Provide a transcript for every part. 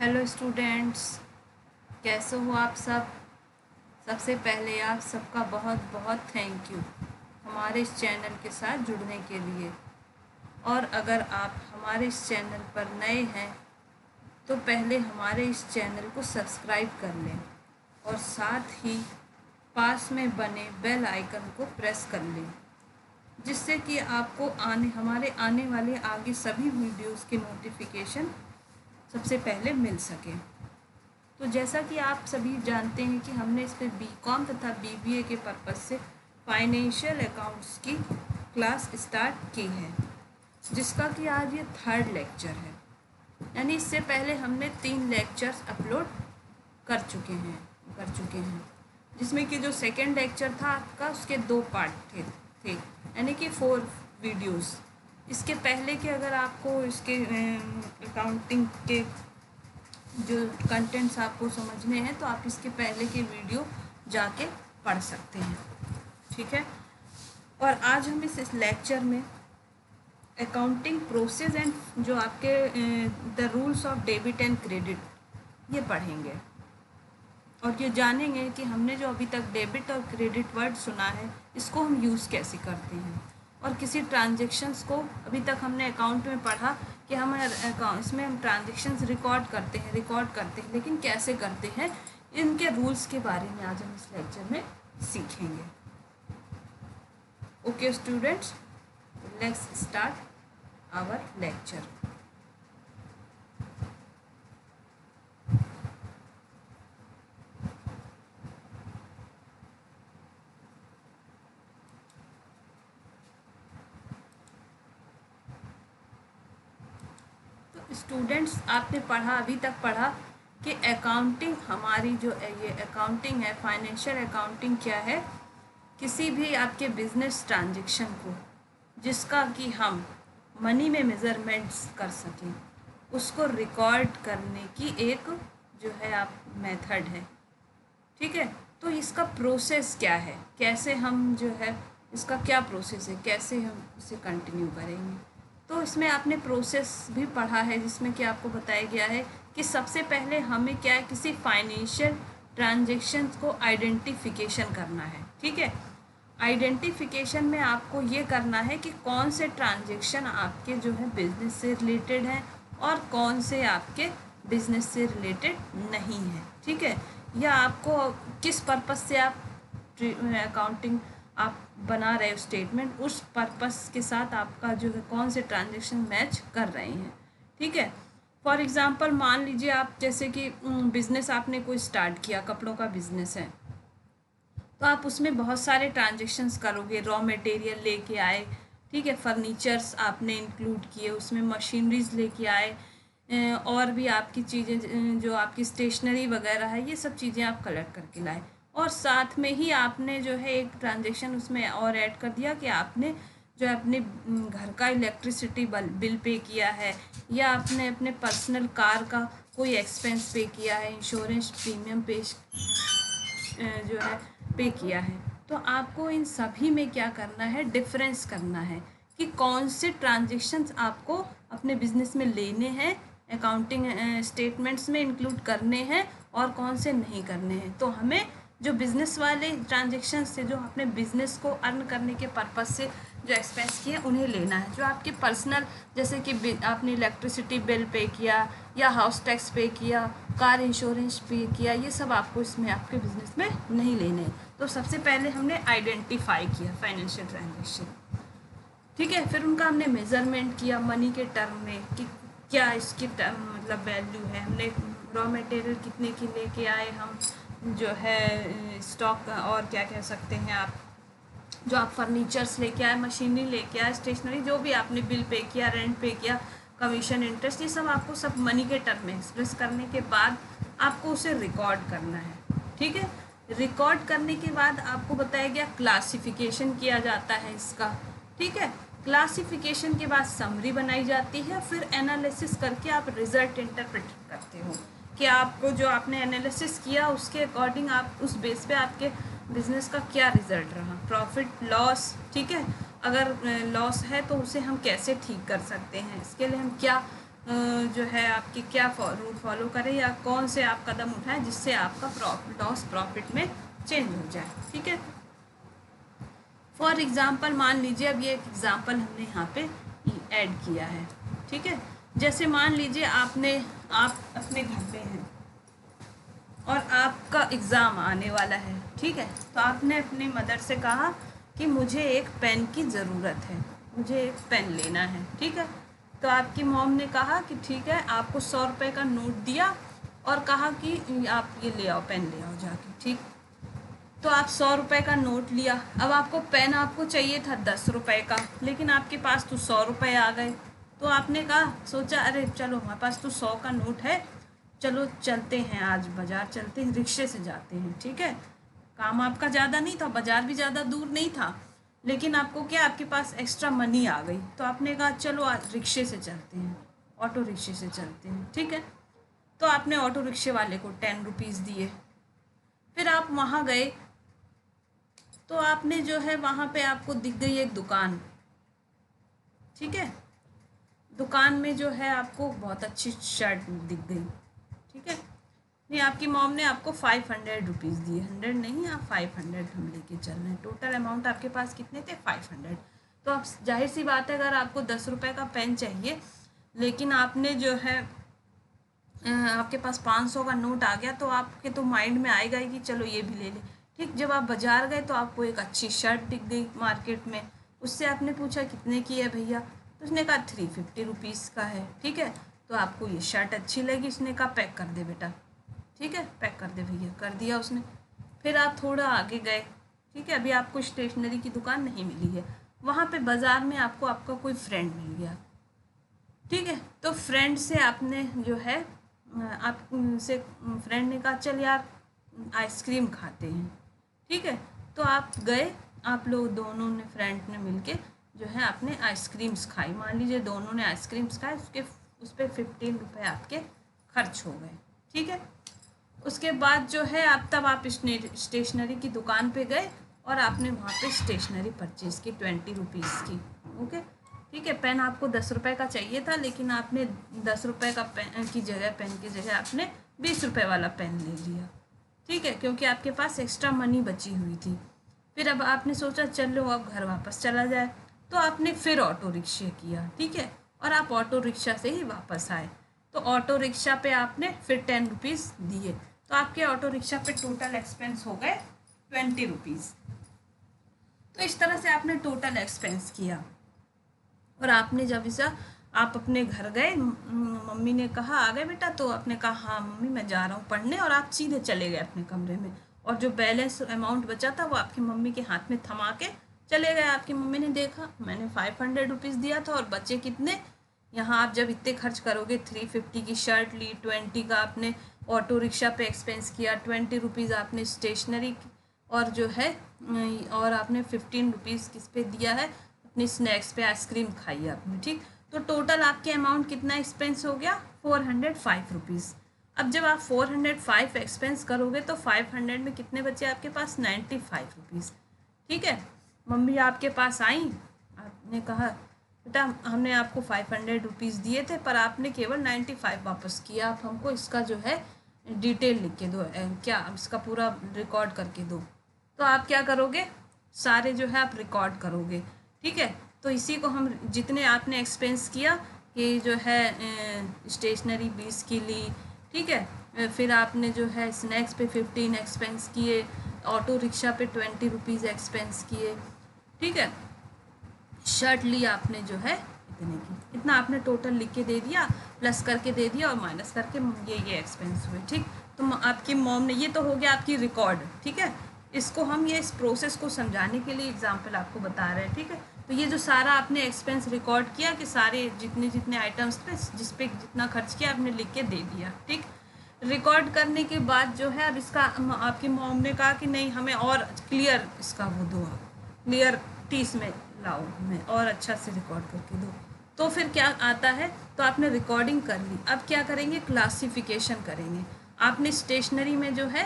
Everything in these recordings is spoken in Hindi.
हेलो स्टूडेंट्स, कैसे हो आप सब। सबसे पहले आप सबका बहुत बहुत थैंक यू हमारे इस चैनल के साथ जुड़ने के लिए। और अगर आप हमारे इस चैनल पर नए हैं तो पहले हमारे इस चैनल को सब्सक्राइब कर लें और साथ ही पास में बने बेल आइकन को प्रेस कर लें, जिससे कि आपको हमारे आने वाले आगे सभी वीडियोस की नोटिफिकेशन सबसे पहले मिल सके। तो जैसा कि आप सभी जानते हैं कि हमने इस पर बीकॉम तथा बीबीए के पर्पज़ से फाइनेंशियल अकाउंट्स की क्लास स्टार्ट की है, जिसका कि आज ये 3rd लेक्चर है। यानी इससे पहले हमने 3 लेक्चर्स अपलोड कर चुके हैं, जिसमें कि जो 2nd लेक्चर था आपका उसके 2 पार्ट थे यानी कि 4 वीडियोस। इसके पहले के अगर आपको इसके अकाउंटिंग के जो कंटेंट्स आपको समझने हैं तो आप इसके पहले के वीडियो जाके पढ़ सकते हैं, ठीक है। और आज हम इस लेक्चर में अकाउंटिंग प्रोसेस एंड जो आपके the rules of debit and credit ये पढ़ेंगे और ये जानेंगे कि हमने जो अभी तक डेबिट और क्रेडिट वर्ड सुना है इसको हम यूज़ कैसे करते हैं। और किसी ट्रांजेक्शन्स को अभी तक हमने अकाउंट में पढ़ा कि हम इसमें हम ट्रांजेक्शन्स रिकॉर्ड करते हैं, लेकिन कैसे करते हैं इनके रूल्स के बारे में आज हम इस लेक्चर में सीखेंगे। Okay students, let's start our lecture. Students, आपने अभी तक पढ़ा कि अकाउंटिंग हमारी जो ये अकाउंटिंग है, फाइनेंशियल अकाउंटिंग क्या है, किसी भी आपके बिजनेस ट्रांजैक्शन को जिसका कि हम मनी में मेज़रमेंट्स कर सकें उसको रिकॉर्ड करने की एक जो है आप मेथड है, ठीक है। तो इसका प्रोसेस क्या है, कैसे हम जो है इसका क्या प्रोसेस है, कैसे हम इसे कंटिन्यू करेंगे। तो इसमें आपने प्रोसेस भी पढ़ा है, जिसमें कि आपको बताया गया है कि सबसे पहले हमें क्या है, किसी फाइनेंशियल ट्रांजेक्शन को आइडेंटिफिकेशन करना है, ठीक है। आइडेंटिफिकेशन में आपको ये करना है कि कौन से ट्रांजेक्शन आपके जो है बिजनेस से रिलेटेड हैं और कौन से आपके बिजनेस से रिलेटेड नहीं है, ठीक है। या आपको किस पर्पस से आप अकाउंटिंग आप बना रहे हो स्टेटमेंट, उस पर्पस के साथ आपका जो है कौन से ट्रांजेक्शन मैच कर रहे हैं, ठीक है। फॉर एग्ज़ाम्पल मान लीजिए आप जैसे कि बिज़नेस आपने कोई स्टार्ट किया, कपड़ों का बिज़नेस है, तो आप उसमें बहुत सारे ट्रांजेक्शन्स करोगे। रॉ मटेरियल लेके आए, ठीक है, फर्नीचर्स आपने इंक्लूड किए, उसमें मशीनरीज लेके आए, और भी आपकी चीज़ें जो आपकी स्टेशनरी वगैरह है ये सब चीज़ें आप कलेक्ट करके लाए। और साथ में ही आपने जो है एक ट्रांजेक्शन उसमें और ऐड कर दिया कि आपने जो है अपने घर का इलेक्ट्रिसिटी बिल पे किया है, या आपने अपने पर्सनल कार का कोई एक्सपेंस पे किया है, इंश्योरेंस प्रीमियम जो है पे किया है। तो आपको इन सभी में क्या करना है, डिफरेंस करना है कि कौन से ट्रांजेक्शन्स आपको अपने बिजनेस में लेने हैं, अकाउंटिंग स्टेटमेंट्स में इंक्लूड करने हैं और कौन से नहीं करने हैं। तो हमें जो बिज़नेस वाले ट्रांजेक्शन्स थे, जो अपने बिज़नेस को अर्न करने के पर्पज़ से जो एक्सपेंस किए उन्हें लेना है। जो आपके पर्सनल, जैसे कि आपने इलेक्ट्रिसिटी बिल पे किया या हाउस टैक्स पे किया, कार इंश्योरेंस पे किया, ये सब आपको इसमें आपके बिज़नेस में नहीं लेने। तो सबसे पहले हमने आइडेंटिफाई किया फाइनेंशियल ट्रांजेक्शन, ठीक है। फिर उनका हमने मेज़रमेंट किया मनी के टर्म में कि क्या इसकी मतलब वैल्यू है। हमने रॉ मटेरियल कितने की लेके आए हम, जो है स्टॉक, और क्या कह सकते हैं आप, जो आप फर्नीचर्स लेके आए, मशीनरी लेके आए, स्टेशनरी, जो भी आपने बिल पे किया, रेंट पे किया, कमीशन, इंटरेस्ट, ये सब आपको सब मनी के टर्म में एक्सप्रेस करने के बाद आपको उसे रिकॉर्ड करना है, ठीक है। रिकॉर्ड करने के बाद आपको बताया गया क्लासिफिकेशन किया जाता है इसका, ठीक है। क्लासिफिकेशन के बाद समरी बनाई जाती है, फिर एनालिसिस करके आप रिजल्ट इंटरप्रेट करते हो कि आपको जो आपने एनालिसिस किया उसके अकॉर्डिंग आप उस बेस पे आपके बिजनेस का क्या रिजल्ट रहा, प्रॉफिट लॉस, ठीक है। अगर लॉस है तो उसे हम कैसे ठीक कर सकते हैं, इसके लिए हम क्या जो है आपके क्या रूल फॉलो करें या कौन से आप कदम उठाएं जिससे आपका लॉस प्रॉफिट में चेंज हो जाए। ठीक है, फॉर एग्ज़ाम्पल मान लीजिए, अब ये एक एग्ज़ाम्पल हमने यहाँ पे ऐड किया है। ठीक है, जैसे मान लीजिए आप अपने घर पे हैं और आपका एग्ज़ाम आने वाला है। ठीक है, तो आपने अपनी मदर से कहा कि मुझे एक पेन की ज़रूरत है, मुझे एक पेन लेना है। ठीक है, तो आपकी मॉम ने कहा कि ठीक है, आपको 100 रुपये का नोट दिया और कहा कि आप ये ले आओ, पेन ले आओ जाके। ठीक, तो आप 100 रुपये का नोट लिया। अब आपको पेन आपको चाहिए था 10 रुपये का, लेकिन आपके पास तो 100 रुपये आ गए। तो आपने कहा, सोचा अरे चलो हमारे पास तो 100 का नोट है, चलो चलते हैं, आज बाज़ार चलते हैं, रिक्शे से जाते हैं। ठीक है, काम आपका ज़्यादा नहीं था, बाज़ार भी ज़्यादा दूर नहीं था, लेकिन आपको क्या, आपके पास एक्स्ट्रा मनी आ गई, तो आपने कहा चलो आज रिक्शे से चलते हैं, ऑटो रिक्शे से चलते हैं। ठीक है, तो आपने ऑटो रिक्शे वाले को 10 रुपीज़ दिए। फिर आप वहाँ गए, तो आपने जो है वहाँ पे आपको दिख गई एक दुकान। ठीक है, दुकान में जो है आपको बहुत अच्छी शर्ट दिख गई। ठीक है, नहीं, आपकी मॉम ने आपको 500 रुपीज़ दिए, 100 नहीं, आप 500 हम लेके चल रहे हैं। टोटल अमाउंट आपके पास कितने थे, 500। तो अब जाहिर सी बात है, अगर आपको 10 रुपये का पेन चाहिए, लेकिन आपने जो है आपके पास 500 का नोट आ गया, तो आपके तो माइंड में आएगा ही कि चलो ये भी ले ले। ठीक, जब आप बाज़ार गए तो आपको एक अच्छी शर्ट दिख गई मार्केट में, उससे आपने पूछा कितने की है भैया, तो उसने कहा 350 रुपीज़ का है। ठीक है, तो आपको ये शर्ट अच्छी लगी, उसने कहा पैक कर दे बेटा। ठीक है, पैक कर दे भैया, कर दिया उसने। फिर आप थोड़ा आगे गए। ठीक है, अभी आपको स्टेशनरी की दुकान नहीं मिली है, वहाँ पे बाज़ार में आपको आपका कोई फ्रेंड मिल गया। ठीक है, तो फ्रेंड से आपने जो है आप उनसे, फ्रेंड ने कहा चल यार आइसक्रीम खाते हैं। ठीक है, तो आप गए, आप लोग दोनों ने, फ्रेंड ने मिलके जो है आपने आइसक्रीम्स खाई। मान लीजिए दोनों ने आइसक्रीम्स खाए, उस पर 15 रुपये आपके खर्च हो गए। ठीक है, उसके बाद जो है आप स्टेशनरी की दुकान पे गए और आपने वहाँ पे स्टेशनरी परचेज़ की 20 रुपीज़ की। ओके, ठीक है, पेन आपको 10 रुपये का चाहिए था, लेकिन आपने 10 रुपये का पेन की जगह आपने 20 रुपये वाला पेन ले लिया। ठीक है, क्योंकि आपके पास एक्स्ट्रा मनी बची हुई थी। फिर अब आपने सोचा चलो अब घर वापस चला जाए, तो आपने फिर ऑटो रिक्शा किया। ठीक है, और आप ऑटो रिक्शा से ही वापस आए, तो ऑटो रिक्शा पे आपने फिर 10 रुपीज़ दिए, तो आपके ऑटो रिक्शा पे टोटल एक्सपेंस हो गए 20 रुपीज़। तो इस तरह से आपने टोटल एक्सपेंस किया। और आपने जब इसे आप अपने घर गए, मम्मी ने कहा आ गए बेटा, तो आपने कहा हाँ मम्मी मैं जा रहा हूँ पढ़ने, और आप सीधे चले गए अपने कमरे में, और जो बैलेंस अमाउंट बचा था वो आपकी मम्मी के हाथ में थमा के चले गए। आपकी मम्मी ने देखा मैंने 500 रुपीज़ दिया था और बचे कितने, यहाँ आप जब इतने खर्च करोगे, 350 की शर्ट ली, 20 का आपने ऑटो रिक्शा पे एक्सपेंस किया, 20 रुपीज़ आपने स्टेशनरी और जो है और आपने 15 रुपीज़ किस पे दिया है, अपनी स्नैक्स पे आइसक्रीम खाई आपने। ठीक, तो टोटल आपके अमाउंट कितना एक्सपेंस हो गया, 405 रुपीज़। अब जब आप 405 एक्सपेंस करोगे तो 500 में कितने बचे आपके पास, 95 रुपीज़। ठीक है, मम्मी आपके पास आई, आपने कहा बेटा हमने आपको 500 रुपीज़ दिए थे, पर आपने केवल 95 वापस किया, आप हमको इसका जो है डिटेल लिख के दो, क्या इसका पूरा रिकॉर्ड करके दो। तो आप क्या करोगे, सारे जो है आप रिकॉर्ड करोगे। ठीक है, तो इसी को हम, जितने आपने एक्सपेंस किया कि जो है स्टेशनरी 20 की ली, ठीक है, फिर आपने जो है स्नैक्स पे 15 एक्सपेंस किए, ऑटो रिक्शा पे 20 रुपीज़ एक्सपेंस किए। ठीक है, शर्ट ली आपने जो है इतने की, इतना आपने टोटल लिख के दे दिया, प्लस करके दे दिया और माइनस करके ये एक्सपेंस हुए। ठीक, तो आपकी मॉम ने, ये तो हो गया आपकी रिकॉर्ड। ठीक है, इसको हम इस प्रोसेस को समझाने के लिए एग्जांपल आपको बता रहे हैं। ठीक है, तो ये जो सारा आपने एक्सपेंस रिकॉर्ड किया कि सारे जितने जितने आइटम्स पे जिस पे जितना खर्च किया आपने लिख के दे दिया। ठीक, रिकॉर्ड करने के बाद जो है अब इसका आपकी मॉम ने कहा कि नहीं हमें और क्लियर इसका वो दो, क्लियर टीस में लाओ, हमें और अच्छा से रिकॉर्ड करके दो। तो फिर क्या आता है, तो आपने रिकॉर्डिंग कर ली, अब क्या करेंगे, क्लासिफिकेशन करेंगे। आपने स्टेशनरी में जो है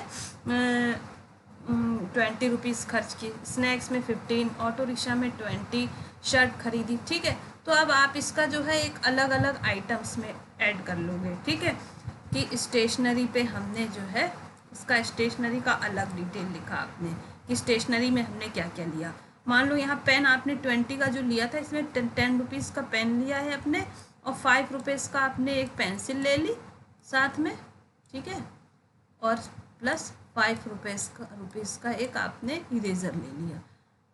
20 रुपीज़ खर्च की, स्नैक्स में 15, ऑटो रिक्शा में 20, शर्ट खरीदी। ठीक है, तो अब आप इसका जो है एक अलग अलग आइटम्स में ऐड कर लोगे, ठीक है, कि स्टेशनरी पे हमने जो है इसका स्टेशनरी का अलग डिटेल लिखा आपने कि स्टेशनरी में हमने क्या क्या लिया। मान लो यहाँ पेन आपने 20 का जो लिया था, इसमें 10 रुपीज़ का पेन लिया है अपने, और 5 रुपीज़ का आपने एक पेंसिल ले ली साथ में, ठीक है, और प्लस 5 रुपीज़ का एक आपने इरेज़र ले लिया,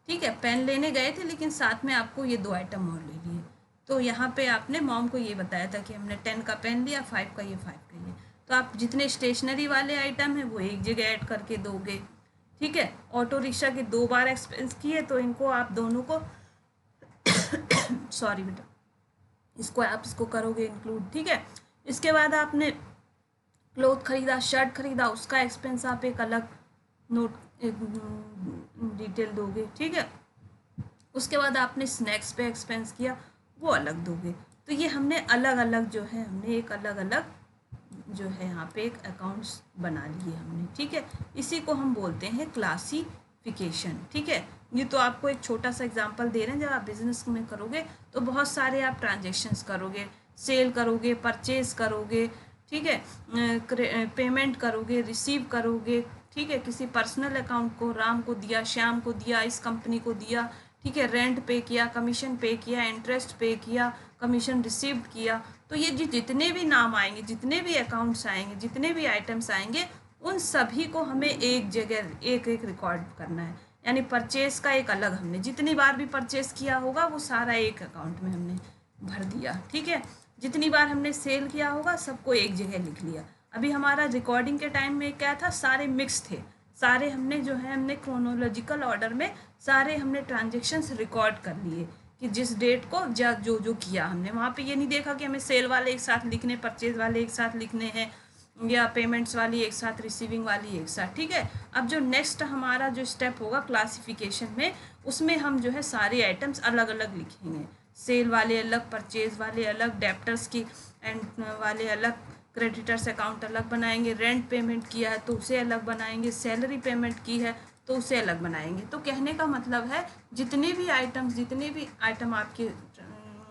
ठीक है। पेन लेने गए थे लेकिन साथ में आपको ये 2 आइटम और ले लिए। तो यहाँ पे आपने मॉम को ये बताया था कि हमने 10 का पेन लिया, 5 का ये, 5 का ये। तो आप जितने स्टेशनरी वाले आइटम हैं वो एक जगह ऐड करके दोगे, ठीक है। ऑटो रिक्शा के 2 बार एक्सपेंस किए तो इनको आप दोनों को सॉरी बेटा, इसको करोगे इंक्लूड, ठीक है। इसके बाद आपने क्लोथ खरीदा, शर्ट खरीदा, उसका एक्सपेंस आप एक अलग नोट डिटेल दोगे, ठीक है। उसके बाद आपने स्नैक्स पे एक्सपेंस किया, वो अलग दोगे। तो ये हमने अलग अलग जो है हमने एक अलग अलग जो है यहाँ पे एक अकाउंट्स बना लिए हमने, ठीक है। इसी को हम बोलते हैं क्लासिफिकेशन, ठीक है। ये तो आपको एक छोटा सा एग्जांपल दे रहे हैं, जब आप बिजनेस में करोगे तो बहुत सारे आप ट्रांजेक्शन्स करोगे, सेल करोगे, परचेज करोगे, ठीक है, पेमेंट करोगे, रिसीव करोगे, ठीक है। किसी पर्सनल अकाउंट को राम को दिया, श्याम को दिया, इस कंपनी को दिया, ठीक है, रेंट पे किया, कमीशन पे किया, इंटरेस्ट पे किया, कमीशन रिसीव्ड किया। तो ये जितने भी नाम आएंगे, जितने भी अकाउंट्स आएंगे, जितने भी आइटम्स आएंगे, उन सभी को हमें एक जगह एक एक रिकॉर्ड करना है। यानी परचेज का एक अलग, हमने जितनी बार भी परचेज किया होगा वो सारा एक अकाउंट में हमने भर दिया, ठीक है। जितनी बार हमने सेल किया होगा सबको एक जगह लिख लिया। अभी हमारा रिकॉर्डिंग के टाइम में क्या था, सारे मिक्स थे, सारे हमने जो है हमने क्रोनोलॉजिकल ऑर्डर में सारे हमने ट्रांजेक्शन्स रिकॉर्ड कर लिए कि जिस डेट को जो जो किया हमने। वहाँ पे ये नहीं देखा कि हमें सेल वाले एक साथ लिखने, परचेज वाले एक साथ लिखने हैं, या पेमेंट्स वाली एक साथ, रिसीविंग वाली एक साथ, ठीक है। अब जो नेक्स्ट हमारा जो स्टेप होगा क्लासिफिकेशन में, उसमें हम जो है सारे आइटम्स अलग अलग लिखेंगे। सेल वाले अलग, परचेज वाले अलग, डेप्टर्स की एंड वाले अलग, क्रेडिटर्स अकाउंट अलग बनाएंगे, रेंट पेमेंट किया है तो उसे अलग बनाएंगे, सैलरी पेमेंट की है तो उसे अलग बनाएंगे। तो कहने का मतलब है जितने भी आइटम आपके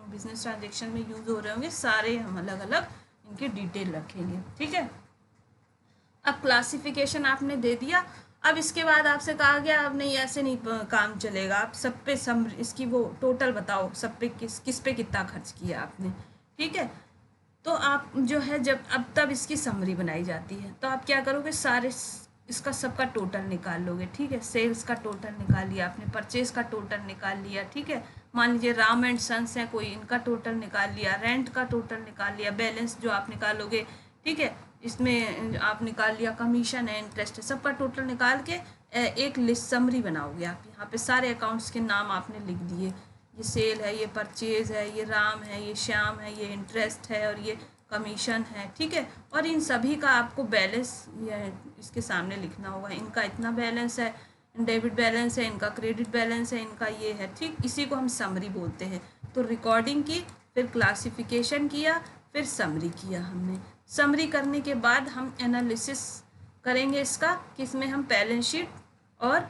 बिजनेस ट्रांजेक्शन में यूज़ हो रहे होंगे, सारे हम अलग अलग इनके डिटेल रखेंगे, ठीक है। अब क्लासिफिकेशन आपने दे दिया। अब इसके बाद आपसे कहा गया अब नहीं, ऐसे नहीं काम चलेगा, आप सब पे इसकी वो टोटल बताओ, सब पे किस पे कितना खर्च किया आपने, ठीक है। तो आप जो है जब तब इसकी समरी बनाई जाती है, तो आप क्या करोगे, सारे इसका सबका टोटल निकाल लोगे, ठीक है। सेल्स का टोटल निकाल लिया आपने, परचेज का टोटल निकाल लिया, ठीक है। मान लीजिए राम एंड सन्स है कोई, इनका टोटल निकाल लिया, रेंट का टोटल निकाल लिया, बैलेंस जो आप निकालोगे, ठीक है, इसमें आप निकाल लिया, कमीशन है, इंटरेस्ट है, सबका टोटल निकाल के एक लिस्ट समरी बनाओगे आप। यहाँ पे सारे अकाउंट्स के नाम आपने लिख दिए, ये सेल है, ये परचेज है, ये राम है, ये श्याम है, ये इंटरेस्ट है और ये कमीशन है, ठीक है। और इन सभी का आपको बैलेंस इसके सामने लिखना होगा, इनका इतना बैलेंस है, डेबिट बैलेंस है, इनका क्रेडिट बैलेंस है, इनका ये है, ठीक। इसी को हम समरी बोलते हैं। तो रिकॉर्डिंग की, फिर क्लासिफिकेशन किया, फिर समरी किया हमने। समरी करने के बाद हम एनालिसिस करेंगे इसका, कि इसमें हम बैलेंस शीट और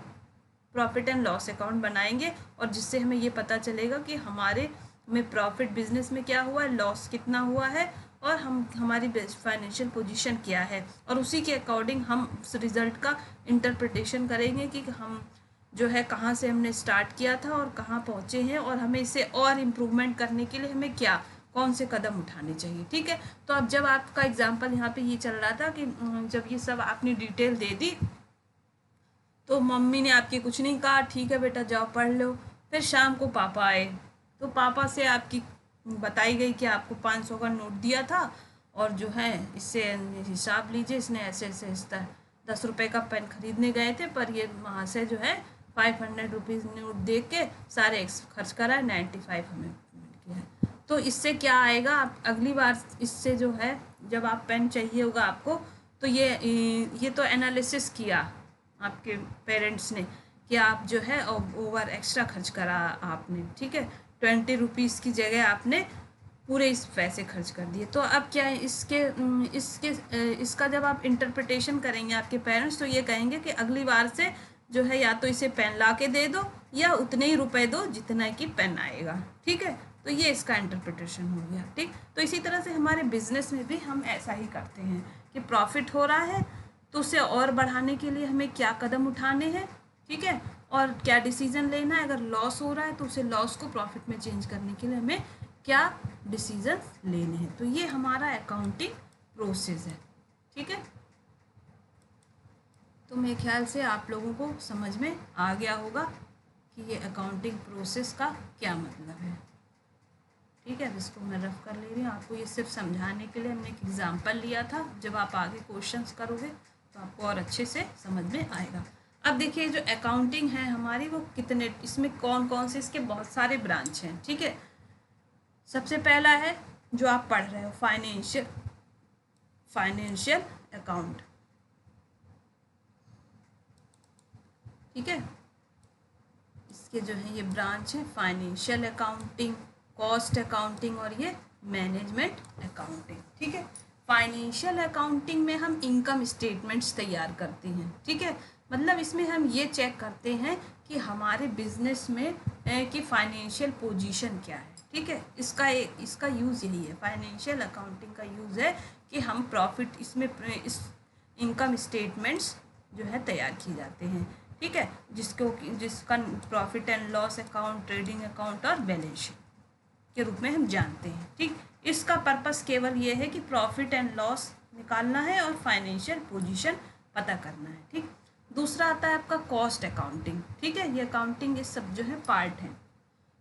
प्रॉफिट एंड लॉस अकाउंट बनाएंगे, और जिससे हमें ये पता चलेगा कि हमें प्रॉफिट बिजनेस में क्या हुआ है, लॉस कितना हुआ है, और हमारी फाइनेंशियल पोजीशन क्या है, और उसी के अकॉर्डिंग हम उस रिज़ल्ट का इंटरप्रिटेशन करेंगे कि हम जो है कहाँ से हमने स्टार्ट किया था और कहाँ पहुँचे हैं, और हमें इसे और इम्प्रूवमेंट करने के लिए हमें कौन से कदम उठाने चाहिए, ठीक है। तो अब जब आपका एग्जाम्पल यहाँ पे ये चल रहा था कि जब ये सब आपने डिटेल दे दी तो मम्मी ने आपके कुछ नहीं कहा, ठीक है बेटा जाओ पढ़ लो। फिर शाम को पापा आए, तो पापा से आपकी बताई गई कि आपको 500 का नोट दिया था, और जो है इससे हिसाब लीजिए, इसने ऐसे ऐसे 10 रुपये का पेन खरीदने गए थे, पर ये वहाँ से जो है 500 रुपीज़ नोट दे के सारे खर्च करा है, 95 हमें किया है। तो इससे क्या आएगा, आप अगली बार इससे जो है जब आप पेन चाहिए होगा आपको, तो ये तो एनालिसिस किया आपके पेरेंट्स ने कि आप जो है ओवर एक्स्ट्रा खर्च करा आपने, ठीक है। 20 रुपीज़ की जगह आपने पूरे इस पैसे खर्च कर दिए। तो अब क्या है, इसका जब आप इंटरप्रिटेशन करेंगे आपके पेरेंट्स, तो ये कहेंगे कि अगली बार से जो है या तो इसे पेन ला के दे दो, या उतने ही रुपए दो जितना कि पेन आएगा, ठीक है। तो ये इसका इंटरप्रिटेशन हो गया, ठीक। तो इसी तरह से हमारे बिजनेस में भी हम ऐसा ही करते हैं कि प्रॉफिट हो रहा है तो उसे और बढ़ाने के लिए हमें क्या कदम उठाने हैं, ठीक है, और क्या डिसीजन लेना है। अगर लॉस हो रहा है तो उसे लॉस को प्रॉफिट में चेंज करने के लिए हमें क्या डिसीजन लेने हैं। तो ये हमारा अकाउंटिंग प्रोसेस है, ठीक है। तो मेरे ख्याल से आप लोगों को समझ में आ गया होगा कि ये अकाउंटिंग प्रोसेस का क्या मतलब है, ठीक है। अब इसको मैं रफ कर ले रही हूँ, आपको ये सिर्फ समझाने के लिए हमने एक एग्जांपल लिया था। जब आप आगे क्वेश्चंस करोगे तो आपको और अच्छे से समझ में आएगा। अब देखिए जो अकाउंटिंग है हमारी वो कितने, इसमें कौन कौन से, इसके बहुत सारे ब्रांच हैं, ठीक है। सबसे पहला है जो आप पढ़ रहे हो फाइनेंशियल अकाउंट, ठीक है। इसके जो है ये ब्रांच है फाइनेंशियल अकाउंटिंग, कॉस्ट अकाउंटिंग और ये मैनेजमेंट अकाउंटिंग, ठीक है। फाइनेंशियल अकाउंटिंग में हम इनकम स्टेटमेंट्स तैयार करते हैं, ठीक है। मतलब इसमें हम ये चेक करते हैं कि हमारे बिजनेस में कि फाइनेंशियल पोजीशन क्या है, ठीक है। इसका यूज़ यही है, फाइनेंशियल अकाउंटिंग का यूज़ है कि हम प्रॉफिट इसमें इस इनकम स्टेटमेंट्स जो है तैयार किए जाते हैं, ठीक है, जिसका profit and loss account, trading account और बैलेंस शीट के रूप में हम जानते हैं, ठीक। इसका पर्पस केवल ये है कि प्रॉफिट एंड लॉस निकालना है और फाइनेंशियल पोजीशन पता करना है, ठीक। दूसरा आता है आपका कॉस्ट अकाउंटिंग, ठीक है। ये अकाउंटिंग ये सब जो है पार्ट है।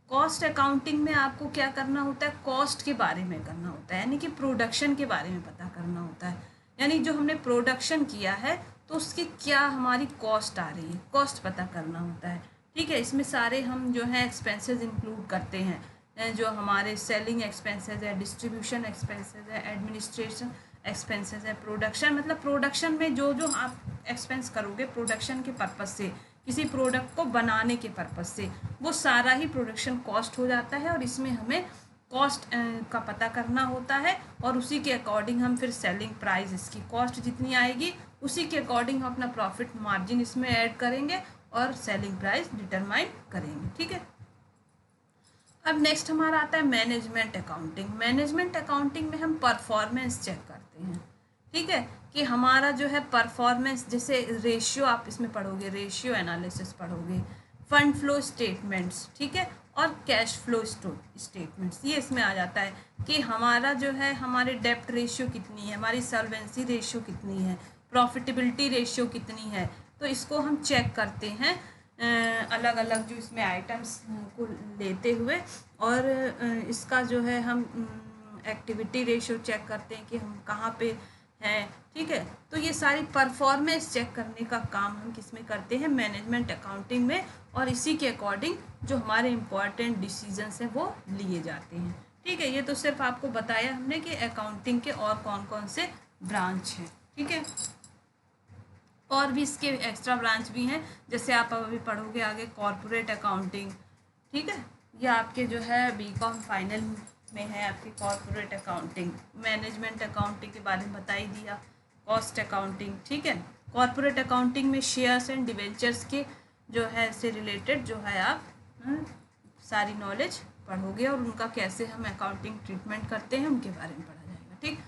कॉस्ट अकाउंटिंग में आपको क्या करना होता है, कॉस्ट के बारे में करना होता है, यानी कि प्रोडक्शन के बारे में पता करना होता है। यानी जो हमने प्रोडक्शन किया है तो उसकी क्या हमारी कॉस्ट आ रही है, कॉस्ट पता करना होता है, ठीक है। इसमें सारे हम जो है एक्सपेंसेस इंक्लूड करते हैं, जो हमारे सेलिंग एक्सपेंसेस है, डिस्ट्रीब्यूशन एक्सपेंसेस है, एडमिनिस्ट्रेशन एक्सपेंसेस है, प्रोडक्शन, मतलब प्रोडक्शन में जो जो आप एक्सपेंस करोगे प्रोडक्शन के पर्पज़ से, किसी प्रोडक्ट को बनाने के पर्पज़ से, वो सारा ही प्रोडक्शन कॉस्ट हो जाता है। और इसमें हमें कॉस्ट का पता करना होता है और उसी के अकॉर्डिंग हम फिर सेलिंग प्राइस, इसकी कॉस्ट जितनी आएगी उसी के अकॉर्डिंग हम अपना प्रॉफिट मार्जिन इसमें ऐड करेंगे और सेलिंग प्राइस डिटरमाइन करेंगे, ठीक है। अब नेक्स्ट हमारा आता है मैनेजमेंट अकाउंटिंग। मैनेजमेंट अकाउंटिंग में हम परफॉर्मेंस चेक करते हैं, ठीक है, कि हमारा जो है परफॉर्मेंस, जैसे रेशियो आप इसमें पढ़ोगे, रेशियो एनालिसिस पढ़ोगे, फंड फ्लो स्टेटमेंट्स, ठीक है, और कैश फ्लो स्टेटमेंट्स, ये इसमें आ जाता है कि हमारा जो है हमारी डेप्ट रेशियो कितनी है, हमारी सॉल्वेंसी रेशियो कितनी है, प्रॉफिटेबिलिटी रेशियो कितनी है। तो इसको हम चेक करते हैं अलग अलग जो इसमें आइटम्स को लेते हुए, और इसका जो है हम एक्टिविटी रेशियो चेक करते हैं कि हम कहाँ पे हैं, ठीक है। तो ये सारी परफॉर्मेंस चेक करने का काम हम किस में करते हैं, मैनेजमेंट अकाउंटिंग में, और इसी के अकॉर्डिंग जो हमारे इम्पॉर्टेंट डिसीजंस हैं वो लिए जाते हैं, ठीक है। ये तो सिर्फ आपको बताया हमने कि अकाउंटिंग के और कौन कौन से ब्रांच हैं, ठीक है। और भी इसके एक्स्ट्रा ब्रांच भी हैं, जैसे आप अभी पढ़ोगे आगे कॉर्पोरेट अकाउंटिंग, ठीक है। ये आपके जो है बीकॉम फाइनल में है आपकी कॉर्पोरेट अकाउंटिंग। मैनेजमेंट अकाउंटिंग के बारे में बता ही दिया, कॉस्ट अकाउंटिंग, ठीक है। कॉर्पोरेट अकाउंटिंग में शेयर्स एंड डिवेंचर्स के जो है से रिलेटेड जो है आप सारी नॉलेज पढ़ोगे और उनका कैसे हम अकाउंटिंग ट्रीटमेंट करते हैं उनके बारे में पढ़ा जाएगा, ठीक।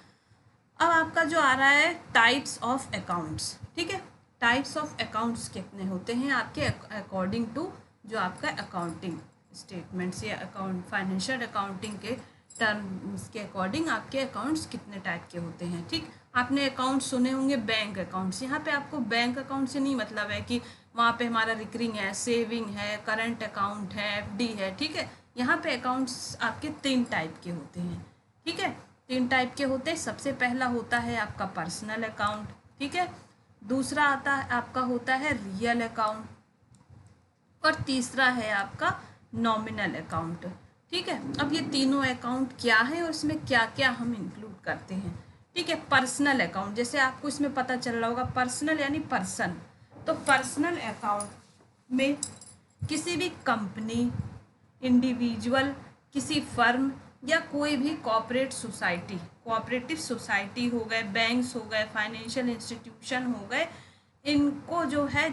अब आपका जो आ रहा है टाइप्स ऑफ अकाउंट्स, ठीक है। टाइप्स ऑफ अकाउंट्स कितने होते हैं आपके अकॉर्डिंग टू जो आपका अकाउंटिंग स्टेटमेंट्स या अकाउंट फाइनेंशियल अकाउंटिंग के टर्म्स के अकॉर्डिंग आपके अकाउंट्स कितने टाइप के होते हैं, ठीक। आपने अकाउंट सुने होंगे बैंक अकाउंट्स, यहाँ पे आपको बैंक अकाउंट से नहीं मतलब है कि वहाँ पे हमारा रिकरिंग है, सेविंग है, करंट अकाउंट है, एफडी है, ठीक है। यहाँ पे अकाउंट्स आपके 3 टाइप के होते हैं, ठीक है। 3 टाइप के होते हैं। सबसे पहला होता है आपका पर्सनल अकाउंट, ठीक है। दूसरा आता है आपका होता है रियल अकाउंट, और तीसरा है आपका नॉमिनल अकाउंट, ठीक है। अब ये तीनों अकाउंट क्या है और इसमें क्या क्या हम इंक्लूड करते हैं, ठीक है। पर्सनल अकाउंट, जैसे आपको इसमें पता चल रहा होगा पर्सनल यानी पर्सन, तो पर्सनल अकाउंट में किसी भी कंपनी, इंडिविजुअल, किसी फर्म या कोई भी कोऑपरेटिव सोसाइटी हो गए, बैंक्स हो गए, फाइनेंशियल इंस्टीट्यूशन हो गए, इनको जो है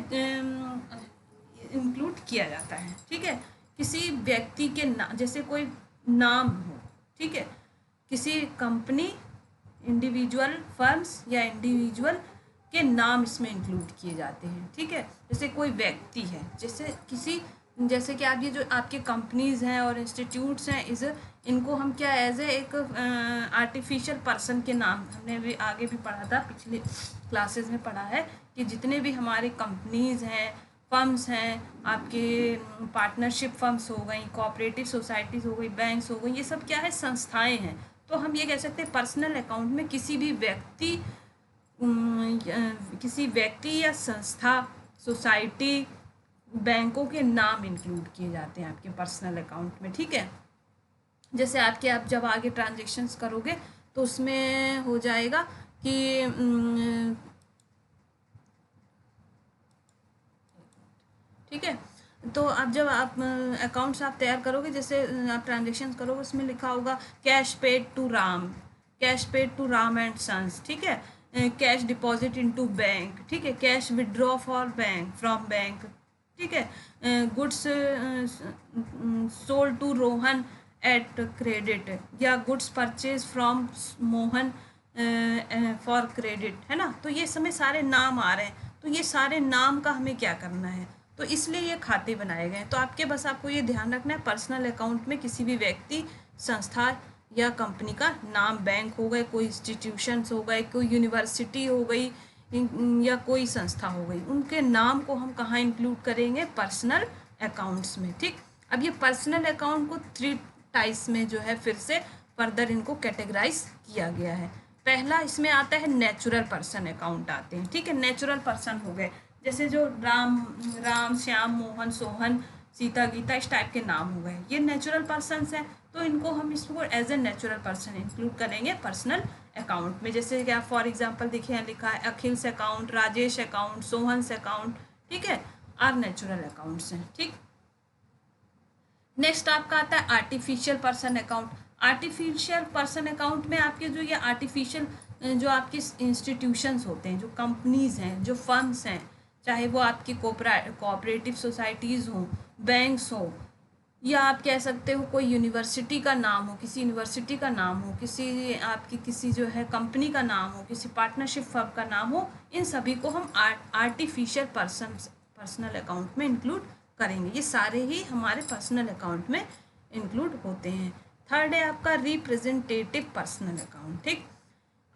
इंक्लूड किया जाता है, ठीक है। किसी व्यक्ति के जैसे कोई नाम हो, ठीक है। किसी कंपनी, इंडिविजुअल फर्म्स या इंडिविजुअल के नाम इसमें इंक्लूड किए जाते हैं, ठीक है। जैसे कोई व्यक्ति है, जैसे कि आप ये जो आपके कंपनीज हैं और इंस्टीट्यूट्स हैं, इनको हम क्या एज ए एक आर्टिफिशियल पर्सन के नाम, हमने भी आगे भी पढ़ा था, पिछले क्लासेस में पढ़ा है कि जितने भी हमारे कंपनीज हैं, फर्म्स हैं, आपके पार्टनरशिप फर्म्स हो गई, कोऑपरेटिव सोसाइटीज़ हो गई, बैंक्स हो गई, ये सब क्या है, संस्थाएं हैं। तो हम ये कह सकते हैं पर्सनल अकाउंट में किसी व्यक्ति या संस्था, सोसाइटी, बैंकों के नाम इंक्लूड किए जाते हैं आपके पर्सनल अकाउंट में, ठीक है। जैसे आप जब आगे ट्रांजेक्शन्स करोगे तो उसमें हो जाएगा कि ठीक है। तो अब जब आप अकाउंट्स आप तैयार करोगे, जैसे आप ट्रांजेक्शन करोगे, उसमें लिखा होगा cash paid to Ram, cash paid to Ram and sons, ठीक है। कैश डिपॉजिट इनटू बैंक, ठीक है। Cash withdraw for bank from bank, ठीक है। Goods sold to Rohan at credit, या goods purchase from Mohan for credit, है ना। तो ये समय सारे नाम आ रहे हैं, तो ये सारे नाम का हमें क्या करना है, तो इसलिए ये खाते बनाए गए हैं। तो आपको ये ध्यान रखना है, पर्सनल अकाउंट में किसी भी व्यक्ति, संस्था या कंपनी का नाम, बैंक हो गए, कोई इंस्टीट्यूशंस हो गए, कोई यूनिवर्सिटी हो गई, या कोई संस्था हो गई, उनके नाम को हम कहाँ इंक्लूड करेंगे, पर्सनल अकाउंट्स में, ठीक। अब ये पर्सनल अकाउंट को 3 टाइप्स में जो है फिर से फर्दर इनको कैटेगराइज किया गया है। पहला इसमें आता है नेचुरल पर्सन अकाउंट आते हैं, ठीक है। नेचुरल पर्सन हो गए, जैसे जो राम श्याम मोहन सोहन सीता गीता, इस टाइप के नाम हो गए, ये नेचुरल पर्सनस हैं। तो इनको हम इसको as a natural person include करेंगे पर्सनल अकाउंट में। जैसे कि आप फॉर एग्जांपल देखिए यहाँ लिखा है अखिल्स account, Rajesh account, Sohan's account, ठीक है, आर नेचुरल अकाउंट्स हैं, ठीक। नेक्स्ट आपका आता है artificial person account. Artificial person account में आपके जो ये आर्टिफिशियल जो आपके इंस्टीट्यूशंस होते हैं, जो कंपनीज हैं, जो फर्म्स हैं, चाहे वो आपकी कोऑपरेटिव सोसाइटीज़ हों, बैंक्स हों, या आप कह सकते हो कोई यूनिवर्सिटी का नाम हो, किसी यूनिवर्सिटी का नाम हो, किसी जो है कंपनी का नाम हो, किसी पार्टनरशिप फर्म का नाम हो, इन सभी को हम आर्टिफिशियल पर्सनल अकाउंट में इंक्लूड करेंगे। ये सारे ही हमारे पर्सनल अकाउंट में इंक्लूड होते हैं। थर्ड है आपका रिप्रेजेंटेटिव पर्सनल अकाउंट, ठीक।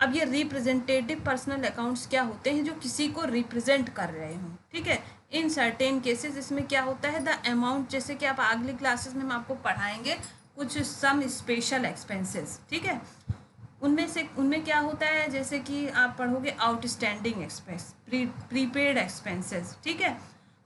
अब ये रिप्रेजेंटेटिव पर्सनल अकाउंट्स क्या होते हैं, जो किसी को रिप्रेजेंट कर रहे हों, ठीक है। इन सर्टेन केसेस इसमें क्या होता है, द अमाउंट, जैसे कि आप अगली क्लासेस में हम आपको पढ़ाएंगे कुछ सम स्पेशल एक्सपेंसेस, ठीक है। उनमें क्या होता है, जैसे कि आप पढ़ोगे आउटस्टैंडिंग एक्सपेंस, प्रीपेड एक्सपेंसेस, ठीक है,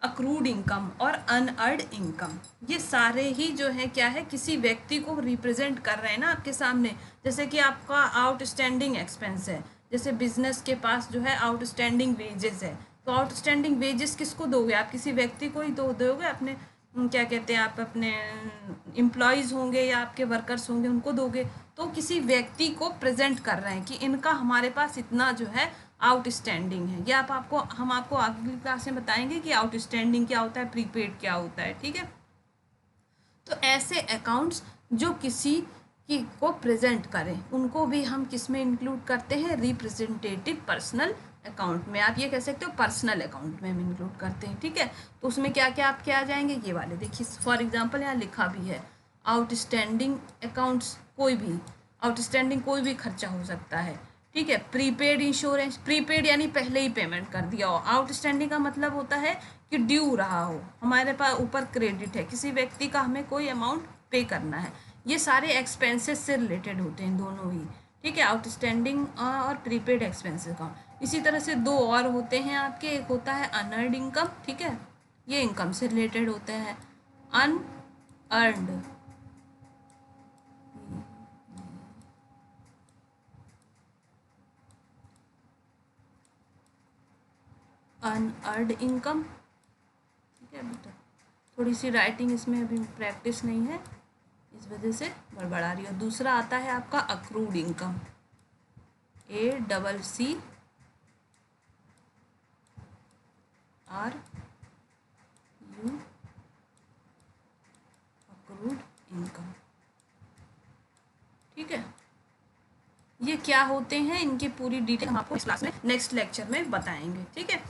अक्रूड इनकम और अनअर्ड इनकम, ये सारे ही जो है क्या है, किसी व्यक्ति को रिप्रेजेंट कर रहे हैं ना आपके सामने। जैसे कि आपका आउटस्टैंडिंग एक्सपेंस है, जैसे बिजनेस के पास जो है आउटस्टैंडिंग वेजेस है, तो आउटस्टैंडिंग वेजेस किसको दोगे, आप किसी व्यक्ति को ही दोगे, अपने क्या कहते हैं, आप अपने एम्प्लॉयज़ होंगे या आपके वर्कर्स होंगे, उनको दोगे। तो किसी व्यक्ति को प्रेजेंट कर रहे हैं कि इनका हमारे पास इतना जो है आउटस्टैंडिंग है। ये हम आपको अगली क्लास में बताएंगे कि आउटस्टैंडिंग क्या होता है, प्रीपेड क्या होता है, ठीक है। तो ऐसे अकाउंट्स जो किसी की को प्रेजेंट करें, उनको भी हम किस में इंक्लूड करते हैं, रिप्रेजेंटेटिव पर्सनल अकाउंट में। आप ये कह सकते हो पर्सनल अकाउंट में हम इंक्लूड करते हैं, ठीक है। तो उसमें क्या क्या आपके आ जाएंगे, ये वाले देखिए, फॉर एग्जांपल यहाँ लिखा भी है आउटस्टैंडिंग अकाउंट्स, आउटस्टैंडिंग कोई भी खर्चा हो सकता है, ठीक है। प्रीपेड इंश्योरेंस, प्रीपेड यानी पहले ही पेमेंट कर दिया हो। आउटस्टैंडिंग का मतलब होता है कि ड्यू रहा हो, हमारे पास ऊपर क्रेडिट है, किसी व्यक्ति का हमें कोई अमाउंट पे करना है। ये सारे एक्सपेंसेस से रिलेटेड होते हैं दोनों ही, ठीक है, आउटस्टैंडिंग और प्रीपेड एक्सपेंसेस का। इसी तरह से दो और होते हैं आपके, एक होता है अनअर्न्ड इनकम, ठीक है, ये इनकम से रिलेटेड होते हैं। अनअर्न्ड, अनअर्न्ड इनकम, ठीक है बेटा, थोड़ी सी राइटिंग इसमें अभी प्रैक्टिस नहीं है, इस वजह से गड़बड़ा रही है। दूसरा आता है आपका accrued income, ACCRUD, accrued income, ठीक है, ये क्या होते हैं इनकी पूरी डिटेल हम आपको इस क्लास में नेक्स्ट लेक्चर में बताएंगे। ठीक है,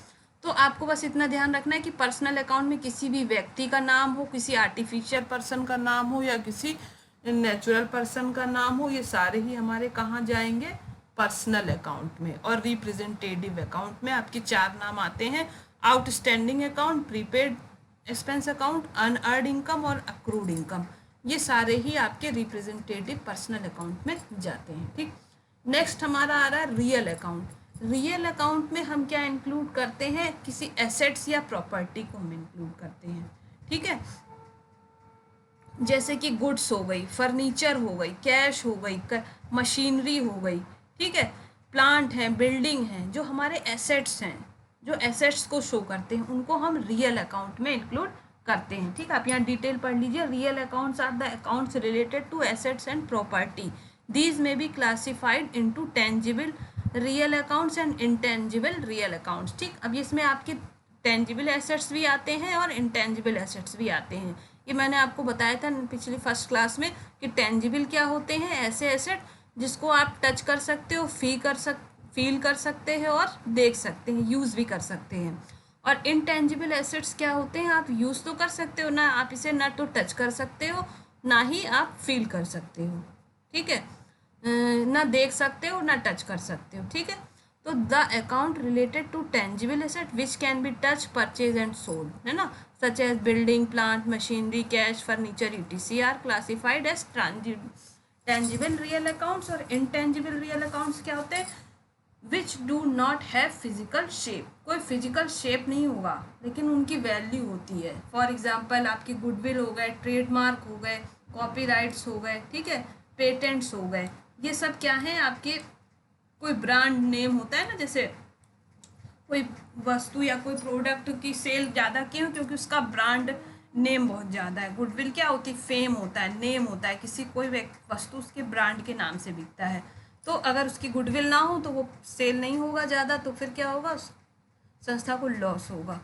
तो आपको बस इतना ध्यान रखना है कि पर्सनल अकाउंट में किसी भी व्यक्ति का नाम हो, किसी आर्टिफिशियल पर्सन का नाम हो या किसी नेचुरल पर्सन का नाम हो, ये सारे ही हमारे कहाँ जाएंगे, पर्सनल अकाउंट में। और रिप्रेजेंटेटिव अकाउंट में आपके 4 नाम आते हैं, outstanding account, prepaid expense account, unearned income और अक्रूड इनकम। ये सारे ही आपके रिप्रेजेंटेटिव पर्सनल अकाउंट में जाते हैं। ठीक, नेक्स्ट हमारा आ रहा है रियल अकाउंट। रियल अकाउंट में हम क्या इंक्लूड करते हैं, किसी एसेट्स या प्रॉपर्टी को हम इंक्लूड करते हैं। ठीक है, जैसे कि गुड्स हो गई, फर्नीचर हो गई, कैश हो गई, मशीनरी हो गई। ठीक है, प्लांट हैं, बिल्डिंग हैं, जो हमारे एसेट्स हैं, जो एसेट्स को शो करते हैं, उनको हम रियल अकाउंट में इंक्लूड करते हैं। ठीक है, आप यहाँ डिटेल पढ़ लीजिए। Real accounts are the accounts related to assets and property. These may be classified into tangible real accounts and intangible real accounts। ठीक, अब इसमें आपके tangible assets भी आते हैं और intangible assets भी आते हैं। ये मैंने आपको बताया था पिछली फर्स्ट क्लास में कि tangible क्या होते हैं, ऐसे एसेट जिसको आप टच कर सकते हो, फील कर सकते हैं और देख सकते हैं, यूज़ भी कर सकते हैं। और इनटेंजिबल एसेट्स क्या होते हैं, आप यूज़ तो कर सकते हो ना, आप इसे ना तो टच कर सकते हो ना ही आप फील कर सकते हो। ठीक है, ना देख सकते हो ना टच कर सकते हो। ठीक है, तो the account related to tangible asset which can be touch, purchase and sold, है ना, such as building, plant, machinery, cash, furniture, ETC are classified as tangible real accounts. और इनटेंजिबल रियल अकाउंट्स क्या होते हैं, which do not have physical shape. कोई फिजिकल शेप नहीं होगा लेकिन उनकी वैल्यू होती है। फॉर एग्जाम्पल आपकी गुडविल हो गए, ट्रेडमार्क हो गए, कॉपीराइट्स हो गए, ठीक है, पेटेंट्स हो गए। ये सब क्या है, आपके कोई ब्रांड नेम होता है ना, जैसे कोई वस्तु या कोई प्रोडक्ट की सेल ज़्यादा क्यों, क्योंकि उसका ब्रांड नेम बहुत ज़्यादा है। गुडविल क्या होती है, फेम होता है, नेम होता है, किसी कोई वस्तु उसके ब्रांड के नाम से बिकता है। तो अगर उसकी गुडविल ना हो तो वो सेल नहीं होगा ज़्यादा, तो फिर क्या होगा, उस संस्था को लॉस होगा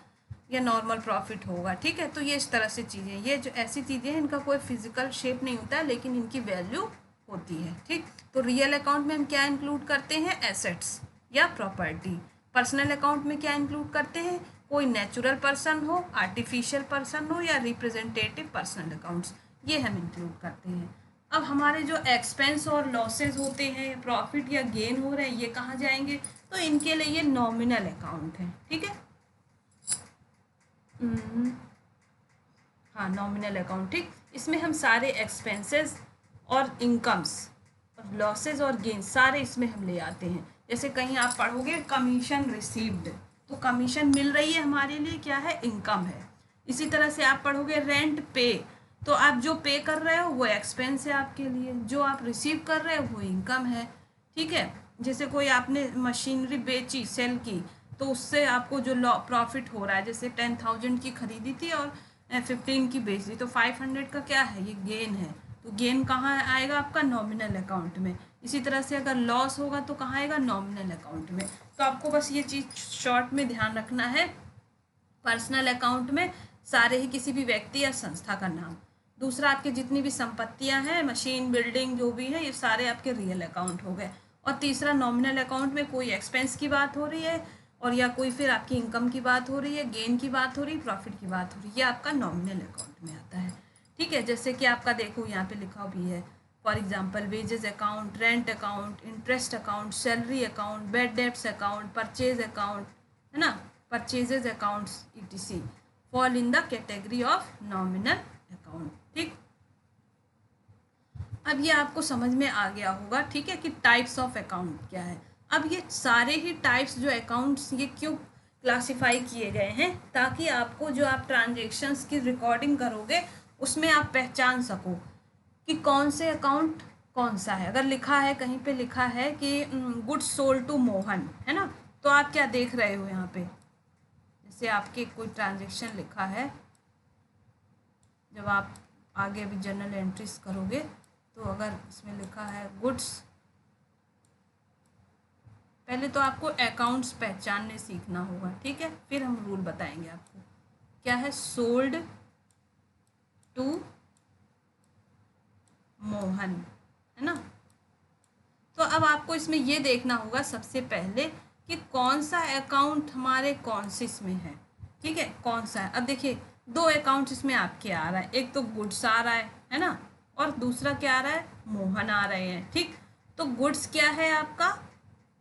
या नॉर्मल प्रॉफिट होगा। ठीक है, तो ये इस तरह से चीज़ें, ये जो ऐसी चीज़ें हैं इनका कोई फिजिकल शेप नहीं होता है लेकिन इनकी वैल्यू होती है। ठीक, तो रियल अकाउंट में हम क्या इंक्लूड करते हैं, एसेट्स या प्रॉपर्टी। पर्सनल अकाउंट में क्या इंक्लूड करते हैं, कोई नेचुरल पर्सन हो, आर्टिफिशियल पर्सन हो या रिप्रेजेंटेटिव पर्सनल अकाउंट्स, ये हम इंक्लूड करते हैं। अब हमारे जो एक्सपेंस और लॉसेज होते हैं, प्रॉफिट या गेन हो रहे हैं, ये कहाँ जाएंगे, तो इनके लिए ये नॉमिनल अकाउंट है। ठीक है, हाँ, नॉमिनल अकाउंट। ठीक, इसमें हम सारे एक्सपेंसेस और इनकम्स और लॉसेज और गेन सारे इसमें हम ले आते हैं। जैसे कहीं आप पढ़ोगे कमीशन रिसीव्ड, तो कमीशन मिल रही है हमारे लिए, क्या है, इनकम है। इसी तरह से आप पढ़ोगे रेंट पे, तो आप जो पे कर रहे हो वो एक्सपेंस है आपके लिए, जो आप रिसीव कर रहे हो वो इनकम है। ठीक है, जैसे कोई आपने मशीनरी बेची, सेल की, तो उससे आपको जो प्रॉफिट हो रहा है, जैसे 10,000 की खरीदी थी और 15 की बेच दी, तो 500 का क्या है, ये गेन है। तो गेन कहाँ आएगा, आपका नॉमिनल अकाउंट में। इसी तरह से अगर लॉस होगा तो कहाँ आएगा, नॉमिनल अकाउंट में। तो आपको बस ये चीज़ शॉर्ट में ध्यान रखना है, पर्सनल अकाउंट में सारे ही किसी भी व्यक्ति या संस्था का नाम। दूसरा, आपके जितनी भी संपत्तियां हैं, मशीन, बिल्डिंग जो भी है, ये सारे आपके रियल अकाउंट हो गए। और तीसरा, नॉमिनल अकाउंट में कोई एक्सपेंस की बात हो रही है और या कोई फिर आपकी इनकम की बात हो रही है, गेन की बात हो रही है, प्रॉफिट की बात हो रही है, ये आपका नॉमिनल अकाउंट में आता है। ठीक है, जैसे कि आपका देखो यहाँ पे लिखा भी है, for example wages account, rent account, interest account, salary account, bad debts account, purchase account, है ना, purchases accounts etc fall in the category of nominal account. ठीक, अब ये आपको समझ में आ गया होगा, ठीक है, कि टाइप्स ऑफ अकाउंट क्या है। अब ये सारे ही टाइप्स जो अकाउंट्स ये क्यों क्लासिफाई किए गए हैं, ताकि आपको जो आप ट्रांजेक्शन्स की रिकॉर्डिंग करोगे उसमें आप पहचान सको कि कौन से अकाउंट कौन सा है। अगर लिखा है, कहीं पे लिखा है कि गुड्स सोल्ड टू मोहन, है ना, तो आप क्या देख रहे हो यहाँ पे, जैसे आपके कोई ट्रांजेक्शन लिखा है, जब आप आगे भी जर्नल एंट्रीज करोगे तो अगर इसमें लिखा है गुड्स, पहले तो आपको अकाउंट्स पहचानने सीखना होगा, ठीक है, फिर हम रूल बताएंगे आपको। क्या है, सोल्ड टू मोहन, है ना, तो अब आपको इसमें ये देखना होगा सबसे पहले कि कौन सा अकाउंट हमारे कॉन्सिस में है, ठीक है, कौन सा है। अब देखिए 2 अकाउंट्स इसमें आपके आ रहा है, एक तो गुड्स आ रहा है ना, और दूसरा क्या आ रहा है, मोहन आ रहे हैं, ठीक। तो गुड्स क्या है आपका,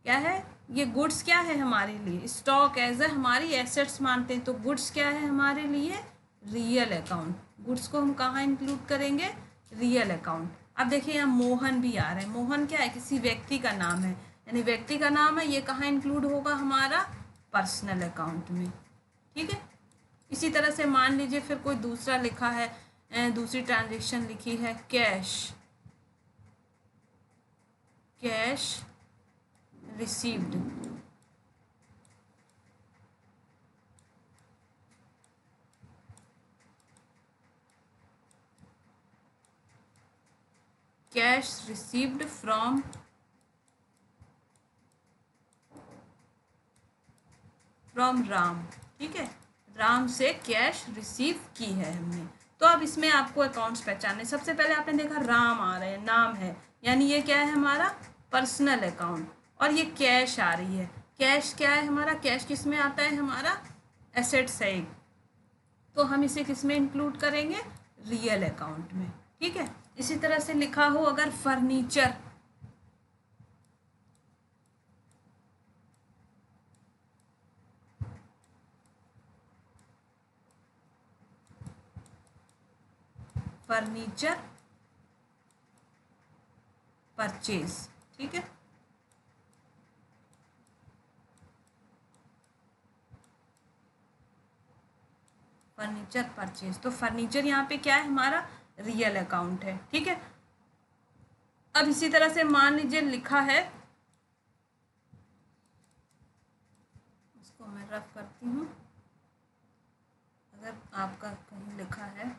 क्या है, ये गुड्स क्या है हमारे लिए, स्टॉक एज ए हमारी एसेट्स मानते हैं, तो गुड्स क्या है हमारे लिए, रियल अकाउंट। गुड्स को हम कहाँ इंक्लूड करेंगे, रियल अकाउंट। अब देखिए यहाँ मोहन भी आ रहा है, मोहन क्या है, किसी व्यक्ति का नाम है, यानी व्यक्ति का नाम है, ये कहाँ इंक्लूड होगा, हमारा पर्सनल अकाउंट में, ठीक है। इसी तरह से मान लीजिए फिर कोई दूसरा लिखा है, दूसरी ट्रांजेक्शन लिखी है, cash, cash received, cash received from Ram, ठीक है, राम से कैश रिसीव की है हमने। तो अब इसमें आपको अकाउंट्स पहचानने, सबसे पहले आपने देखा राम आ रहे हैं, नाम है, यानी ये क्या है हमारा पर्सनल अकाउंट, और ये कैश आ रही है, कैश क्या है हमारा, कैश किस में आता है, हमारा एसेट्स है एक, तो हम इसे किस में इंक्लूड करेंगे, रियल अकाउंट में, ठीक है। इसी तरह से लिखा हो अगर फर्नीचर, फर्नीचर परचेज, ठीक है, फर्नीचर परचेज, तो फर्नीचर यहाँ पे क्या है हमारा रियल अकाउंट है, ठीक है। अब इसी तरह से मान लीजिए लिखा है, इसको मैं रफ करती हूँ, अगर आपका कहीं लिखा है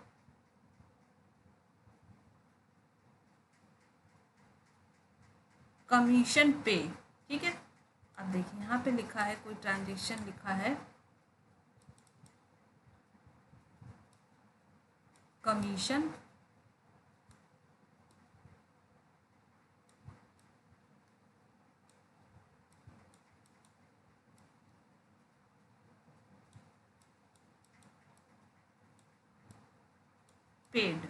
कमीशन पे, ठीक है। अब देखिए यहाँ पे लिखा है, कोई ट्रांजेक्शन लिखा है कमीशन पेड,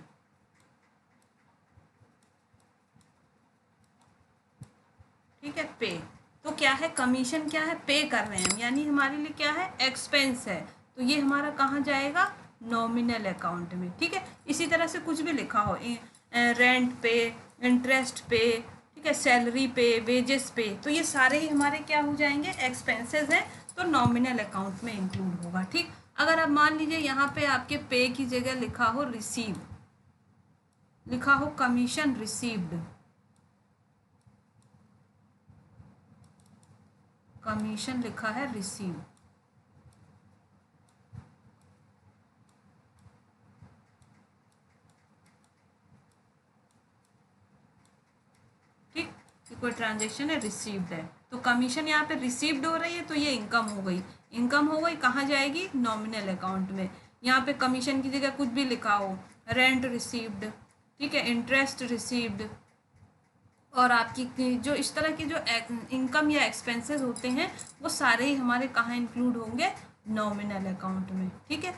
ठीक है, पे, तो क्या है कमीशन, क्या है पे कर रहे हैं, यानी हमारे लिए क्या है एक्सपेंस है, तो ये हमारा कहाँ जाएगा, नॉमिनल अकाउंट में, ठीक है। इसी तरह से कुछ भी लिखा हो, रेंट पे, इंटरेस्ट पे, ठीक है, सैलरी पे, वेजेस पे, तो ये सारे ही हमारे क्या हो जाएंगे, एक्सपेंसेस हैं, तो नॉमिनल अकाउंट में इंक्लूड होगा, ठीक। अगर आप मान लीजिए यहाँ पे आपके पे की जगह लिखा हो रिसीव, लिखा हो कमीशन रिसीव्ड, कमीशन लिखा है रिसीव, ठीक, कोई ट्रांजेक्शन है रिसीव्ड है, तो कमीशन यहाँ पे रिसीव्ड हो रही है, तो ये इनकम हो गई, इनकम हो गई, कहाँ जाएगी, नॉमिनल अकाउंट में। यहाँ पे कमीशन की जगह कुछ भी लिखा हो, रेंट रिसीव्ड, ठीक है, इंटरेस्ट रिसीव्ड, और आपकी जो इस तरह की जो इनकम या एक्सपेंसेस होते हैं वो सारे ही हमारे कहाँ इंक्लूड होंगे, नॉमिनल अकाउंट में, ठीक है।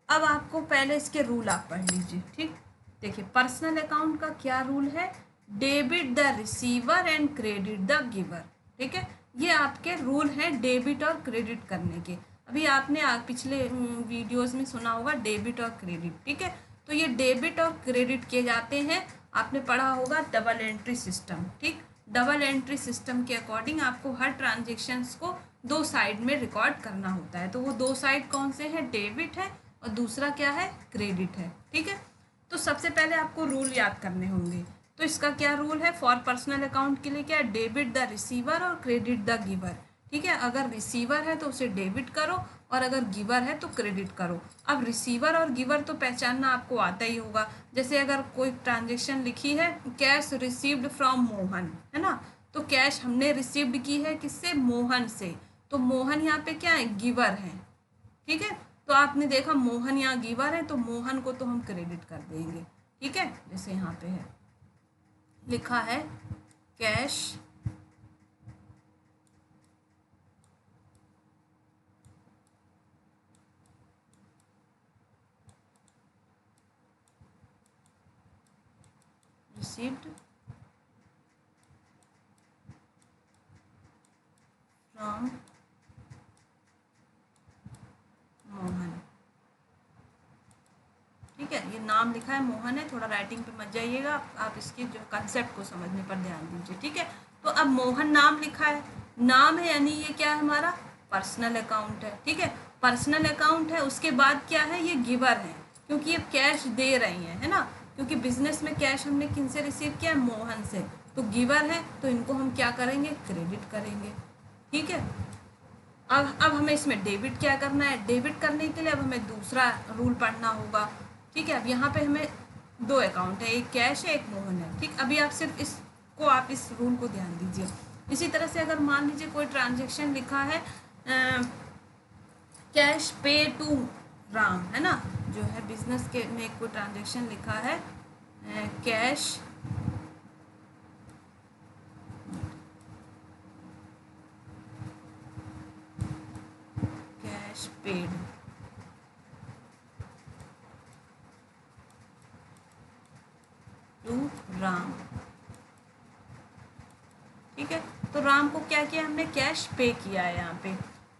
अब आपको पहले इसके रूल आप पढ़ लीजिए, ठीक। देखिए पर्सनल अकाउंट का क्या रूल है, debit the receiver and credit the giver, ठीक है, ये आपके रूल हैं डेबिट और क्रेडिट करने के। अभी आपने पिछले वीडियोस में सुना होगा डेबिट और क्रेडिट, ठीक है, तो ये डेबिट और क्रेडिट किए जाते हैं, आपने पढ़ा होगा डबल एंट्री सिस्टम, ठीक। डबल एंट्री सिस्टम के अकॉर्डिंग आपको हर ट्रांजेक्शन्स को 2 साइड में रिकॉर्ड करना होता है, तो वो 2 साइड कौन से हैं, डेबिट है और दूसरा क्या है, क्रेडिट है, ठीक है। तो सबसे पहले आपको रूल याद करने होंगे, तो इसका क्या रूल है, फॉर पर्सनल अकाउंट के लिए क्या, डेबिट द रिसीवर और क्रेडिट द गिवर, ठीक है। अगर रिसीवर है तो उसे डेबिट करो और अगर गिवर है तो क्रेडिट करो। अब रिसीवर और गिवर तो पहचानना आपको आता ही होगा, जैसे अगर कोई ट्रांजेक्शन लिखी है कैश रिसीव्ड फ्रॉम मोहन, है ना, तो कैश हमने रिसीव्ड की है किससे, मोहन से, तो मोहन यहाँ पे क्या है, गिवर है, ठीक है। तो आपने देखा मोहन यहाँ गिवर है, तो मोहन को तो हम क्रेडिट कर देंगे, ठीक है। जैसे यहाँ पे है लिखा है कैश received from मोहन। ठीक है, ये नाम लिखा है मोहन है, थोड़ा राइटिंग पे मत जाइएगा, आप इसके जो कंसेप्ट को समझने पर ध्यान दीजिए। ठीक है, तो अब मोहन नाम लिखा है, नाम है यानी ये क्या है हमारा पर्सनल अकाउंट है। ठीक है, पर्सनल अकाउंट है, उसके बाद क्या है ये गिवर है, क्योंकि ये कैश दे रही है ना, क्योंकि बिजनेस में कैश हमने किन से रिसीव किया है, मोहन से, तो गिवर है, तो इनको हम क्या करेंगे, क्रेडिट करेंगे। ठीक है, अब हमें इसमें डेबिट क्या करना है, डेबिट करने के लिए अब हमें दूसरा रूल पढ़ना होगा। ठीक है, अब यहाँ पे हमें दो अकाउंट है, एक कैश है, एक मोहन है। ठीक, अभी आप सिर्फ इसको आप इस रूल को ध्यान दीजिए। इसी तरह से अगर मान लीजिए कोई ट्रांजेक्शन लिखा है कैश पे टू राम, है ना, जो है बिजनेस के में कोई ट्रांजेक्शन लिखा है कैश पेड टू राम। ठीक है, तो राम को क्या किया हमने, कैश पे किया है यहाँ पे।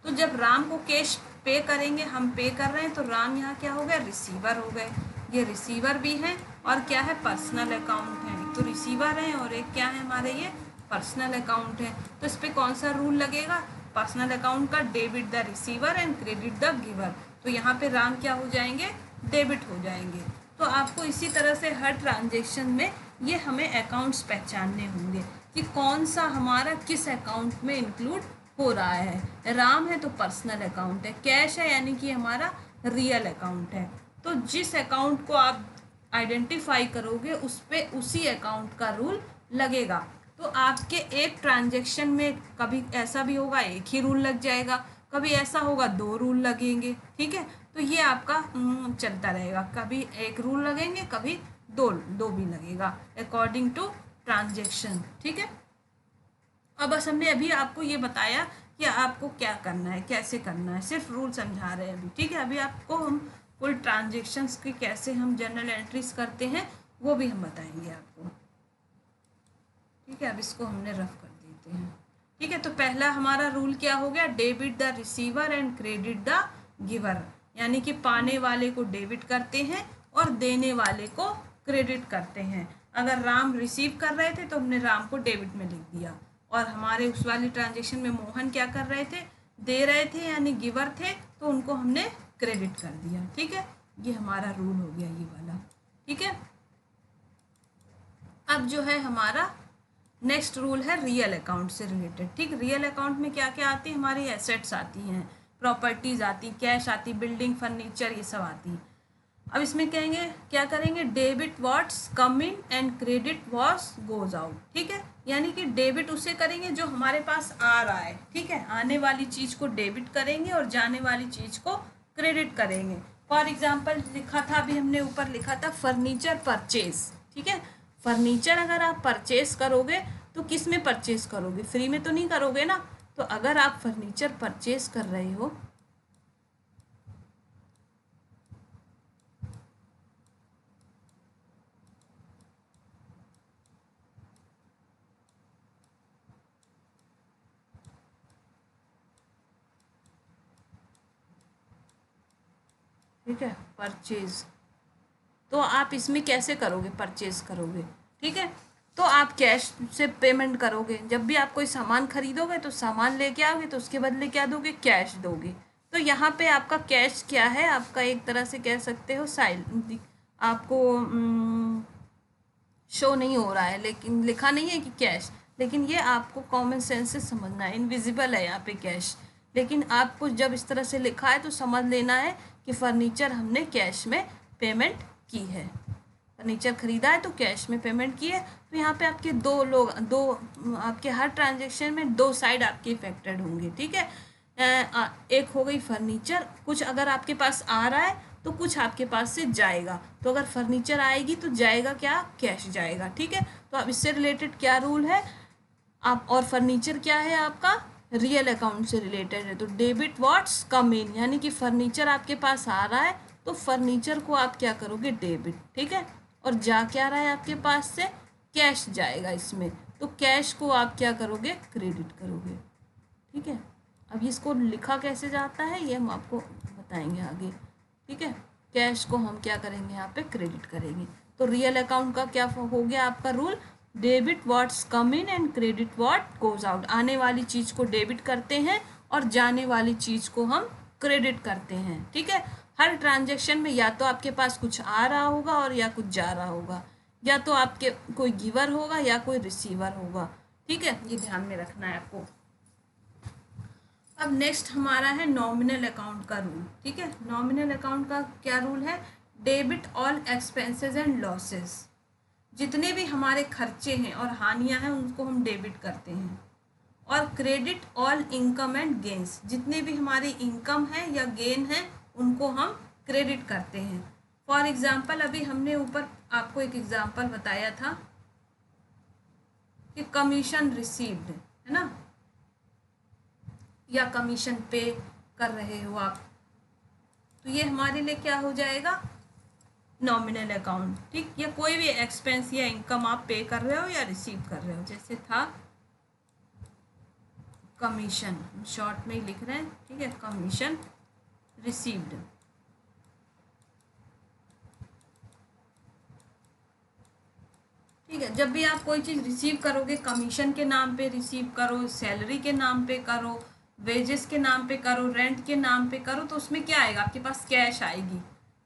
तो जब राम को कैश पे करेंगे, हम पे कर रहे हैं, तो राम यहाँ क्या हो गया, रिसीवर हो गए। ये रिसीवर भी हैं और क्या है, पर्सनल अकाउंट है। एक तो रिसीवर है और एक क्या है हमारे ये पर्सनल अकाउंट है। तो इस पर कौन सा रूल लगेगा, पर्सनल अकाउंट का debit the receiver and credit the giver. तो यहाँ पे राम क्या हो जाएंगे, डेबिट हो जाएंगे। तो आपको इसी तरह से हर ट्रांजेक्शन में ये हमें अकाउंट्स पहचानने होंगे कि कौन सा हमारा किस अकाउंट में इंक्लूड हो रहा है। राम है तो पर्सनल अकाउंट है, कैश है यानी कि हमारा रियल अकाउंट है। तो जिस अकाउंट को आप आइडेंटिफाई करोगे उस पे उसी अकाउंट का रूल लगेगा। तो आपके एक ट्रांजेक्शन में कभी ऐसा भी होगा एक ही रूल लग जाएगा, कभी ऐसा होगा दो रूल लगेंगे। ठीक है, तो ये आपका चलता रहेगा, कभी एक रूल लगेंगे, कभी दो भी लगेगा अकॉर्डिंग टू ट्रांजेक्शन। ठीक है, अब बस हमने अभी आपको ये बताया कि आपको क्या करना है, कैसे करना है, सिर्फ रूल समझा रहे हैं अभी। ठीक है, अभी आपको हम फुल ट्रांजेक्शन्स की कैसे हम जर्नल एंट्रीज करते हैं वो भी हम बताएंगे आपको। ठीक है, अब इसको हमने रफ कर देते हैं। ठीक है, तो पहला हमारा रूल क्या हो गया, debit the receiver and credit the giver, यानी कि पाने वाले को डेबिट करते हैं और देने वाले को क्रेडिट करते हैं। अगर राम रिसीव कर रहे थे तो हमने राम को डेबिट में लिख दिया, और हमारे उस वाली ट्रांजेक्शन में मोहन क्या कर रहे थे, दे रहे थे यानी गिवर थे, तो उनको हमने क्रेडिट कर दिया। ठीक है, ये हमारा रूल हो गया ये वाला। ठीक है, अब जो है हमारा नेक्स्ट रूल है रियल अकाउंट से रिलेटेड। ठीक, रियल अकाउंट में क्या क्या आती है, हमारी एसेट्स आती हैं, प्रॉपर्टीज आती, कैश आती, बिल्डिंग फर्नीचर ये सब आती। अब इसमें कहेंगे क्या करेंगे, debit what's come in and credit what's goes out. ठीक है, यानी कि डेबिट उसे करेंगे जो हमारे पास आ रहा है। ठीक है, आने वाली चीज़ को डेबिट करेंगे और जाने वाली चीज़ को क्रेडिट करेंगे। फॉर एग्जाम्पल लिखा था, अभी हमने ऊपर लिखा था फर्नीचर परचेज। ठीक है, फर्नीचर अगर आप परचेज करोगे तो किस में परचेज करोगे, फ्री में तो नहीं करोगे ना। तो अगर आप फर्नीचर परचेज कर रहे हो ठीक है, परचेज, तो आप इसमें कैसे करोगे, परचेज करोगे। ठीक है, तो आप कैश से पेमेंट करोगे। जब भी आप कोई सामान खरीदोगे तो सामान लेके आओगे तो उसके बदले क्या दोगे, कैश दोगे। तो यहाँ पे आपका कैश क्या है, आपका एक तरह से कह सकते हो आपको शो नहीं हो रहा है, लेकिन लिखा नहीं है कि कैश, लेकिन ये आपको कॉमन सेंस से समझना है, इनविजिबल है यहाँ पे कैश। लेकिन आपको जब इस तरह से लिखा है तो समझ लेना है कि फर्नीचर हमने कैश में पेमेंट की है, फर्नीचर खरीदा है तो कैश में पेमेंट की है। तो यहाँ पे आपके दो आपके हर ट्रांजेक्शन में दो साइड आपके इफेक्टेड होंगे। ठीक है, एक हो गई फर्नीचर, कुछ अगर आपके पास आ रहा है तो कुछ आपके पास से जाएगा। तो अगर फर्नीचर आएगी तो जाएगा क्या, कैश जाएगा। ठीक है, तो अब इससे रिलेटेड क्या रूल है, आप, और फर्नीचर क्या है आपका, रियल अकाउंट से रिलेटेड है, तो डेबिट व्हाट्स कम इन, यानी कि फर्नीचर आपके पास आ रहा है तो फर्नीचर को आप क्या करोगे, डेबिट, ठीक है। और जा क्या रहा है आपके पास से, कैश जाएगा इसमें, तो कैश को आप क्या करोगे, क्रेडिट करोगे, ठीक है। अब इसको लिखा कैसे जाता है ये हम आपको बताएंगे आगे, ठीक है। कैश को हम क्या करेंगे, यहाँ पे क्रेडिट करेंगे। तो रियल अकाउंट का क्या हो गया आपका rule, debit what's come in and credit what goes out. आने वाली चीज़ को डेबिट करते हैं और जाने वाली चीज़ को हम क्रेडिट करते हैं, ठीक है। हर ट्रांजेक्शन में या तो आपके पास कुछ आ रहा होगा और या कुछ जा रहा होगा, या तो आपके कोई गिवर होगा या कोई रिसीवर होगा, ठीक है। ये ध्यान में रखना है आपको। अब नेक्स्ट हमारा है नॉमिनल अकाउंट का रूल, ठीक है। नॉमिनल अकाउंट का क्या रूल है, debit all expenses and losses. जितने भी हमारे खर्चे हैं और हानियां हैं उनको हम डेबिट करते हैं। और credit all income and gains, जितने भी हमारी इनकम है या गेन है उनको हम क्रेडिट करते हैं। फॉर एग्जाम्पल अभी हमने ऊपर आपको एक एग्जाम्पल बताया था कि कमीशन रिसीव्ड, है ना, या कमीशन पे कर रहे हो आप, तो ये हमारे लिए क्या हो जाएगा, नॉमिनल अकाउंट, ठीक। या कोई भी एक्सपेंस या इनकम आप पे कर रहे हो या रिसीव कर रहे हो, जैसे था कमीशन, शॉर्ट में ही लिख रहे हैं, ठीक है, कमीशन रिसीव्ड, ठीक है। जब भी आप कोई चीज़ रिसीव करोगे, कमीशन के नाम पे रिसीव करो, सैलरी के नाम पे करो, वेजेस के नाम पे करो, रेंट के नाम पे करो, तो उसमें क्या आएगा, आपके पास कैश आएगी,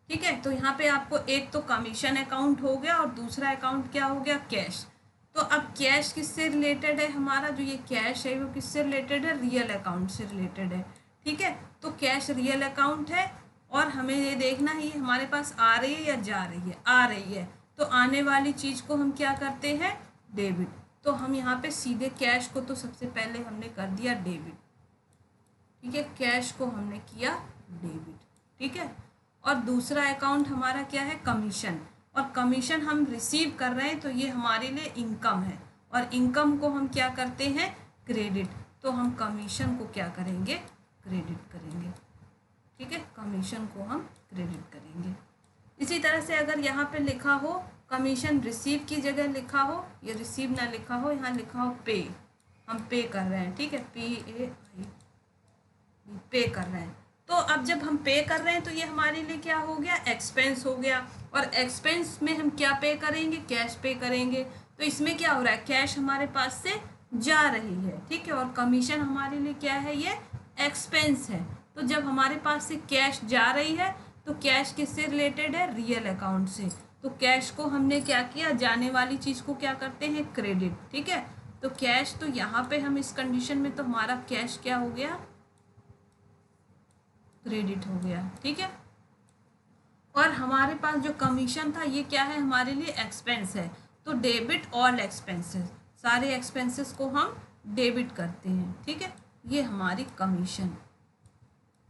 ठीक है। तो यहाँ पे आपको एक तो कमीशन अकाउंट हो गया और दूसरा अकाउंट क्या हो गया, कैश। तो अब कैश किससे रिलेटेड है, हमारा जो ये कैश है वो किससे रिलेटेड है, रियल अकाउंट से रिलेटेड है, ठीक है। तो कैश रियल अकाउंट है और हमें ये देखना है ये हमारे पास आ रही है या जा रही है, आ रही है, तो आने वाली चीज़ को हम क्या करते हैं, डेबिट। तो हम यहाँ पे सीधे कैश को तो सबसे पहले हमने कर दिया डेबिट, ठीक है, कैश को हमने किया डेबिट, ठीक है। और दूसरा अकाउंट हमारा क्या है, कमीशन, और कमीशन हम रिसीव कर रहे हैं तो ये हमारे लिए इनकम है, और इनकम को हम क्या करते हैं, क्रेडिट। तो हम कमीशन को क्या करेंगे, क्रेडिट करेंगे, ठीक है, कमीशन को हम क्रेडिट करेंगे। इसी तरह से अगर यहाँ पे लिखा हो कमीशन रिसीव की जगह लिखा हो, ये रिसीव ना लिखा हो, यहाँ लिखा हो पे, हम पे कर रहे हैं, ठीक है, PAI, पे कर रहे हैं। तो अब जब हम पे कर रहे हैं तो ये हमारे लिए क्या हो गया, एक्सपेंस हो गया, और एक्सपेंस में हम क्या पे करेंगे, कैश पे करेंगे। तो इसमें क्या हो रहा है, कैश हमारे पास से जा रही है, ठीक है, और कमीशन हमारे लिए क्या है, ये एक्सपेंस है। तो जब हमारे पास से कैश जा रही है तो कैश किससे रिलेटेड है, रियल अकाउंट से। तो कैश को हमने क्या किया, जाने वाली चीज़ को क्या करते हैं, क्रेडिट, ठीक है। तो कैश, तो यहाँ पे हम इस कंडीशन में तो हमारा कैश क्या हो गया, क्रेडिट हो गया, ठीक है। और हमारे पास जो कमीशन था ये क्या है, हमारे लिए एक्सपेंस है। तो डेबिट ऑल एक्सपेंसेस, सारे एक्सपेंसेस को हम डेबिट करते हैं, ठीक है। ये हमारी कमीशन,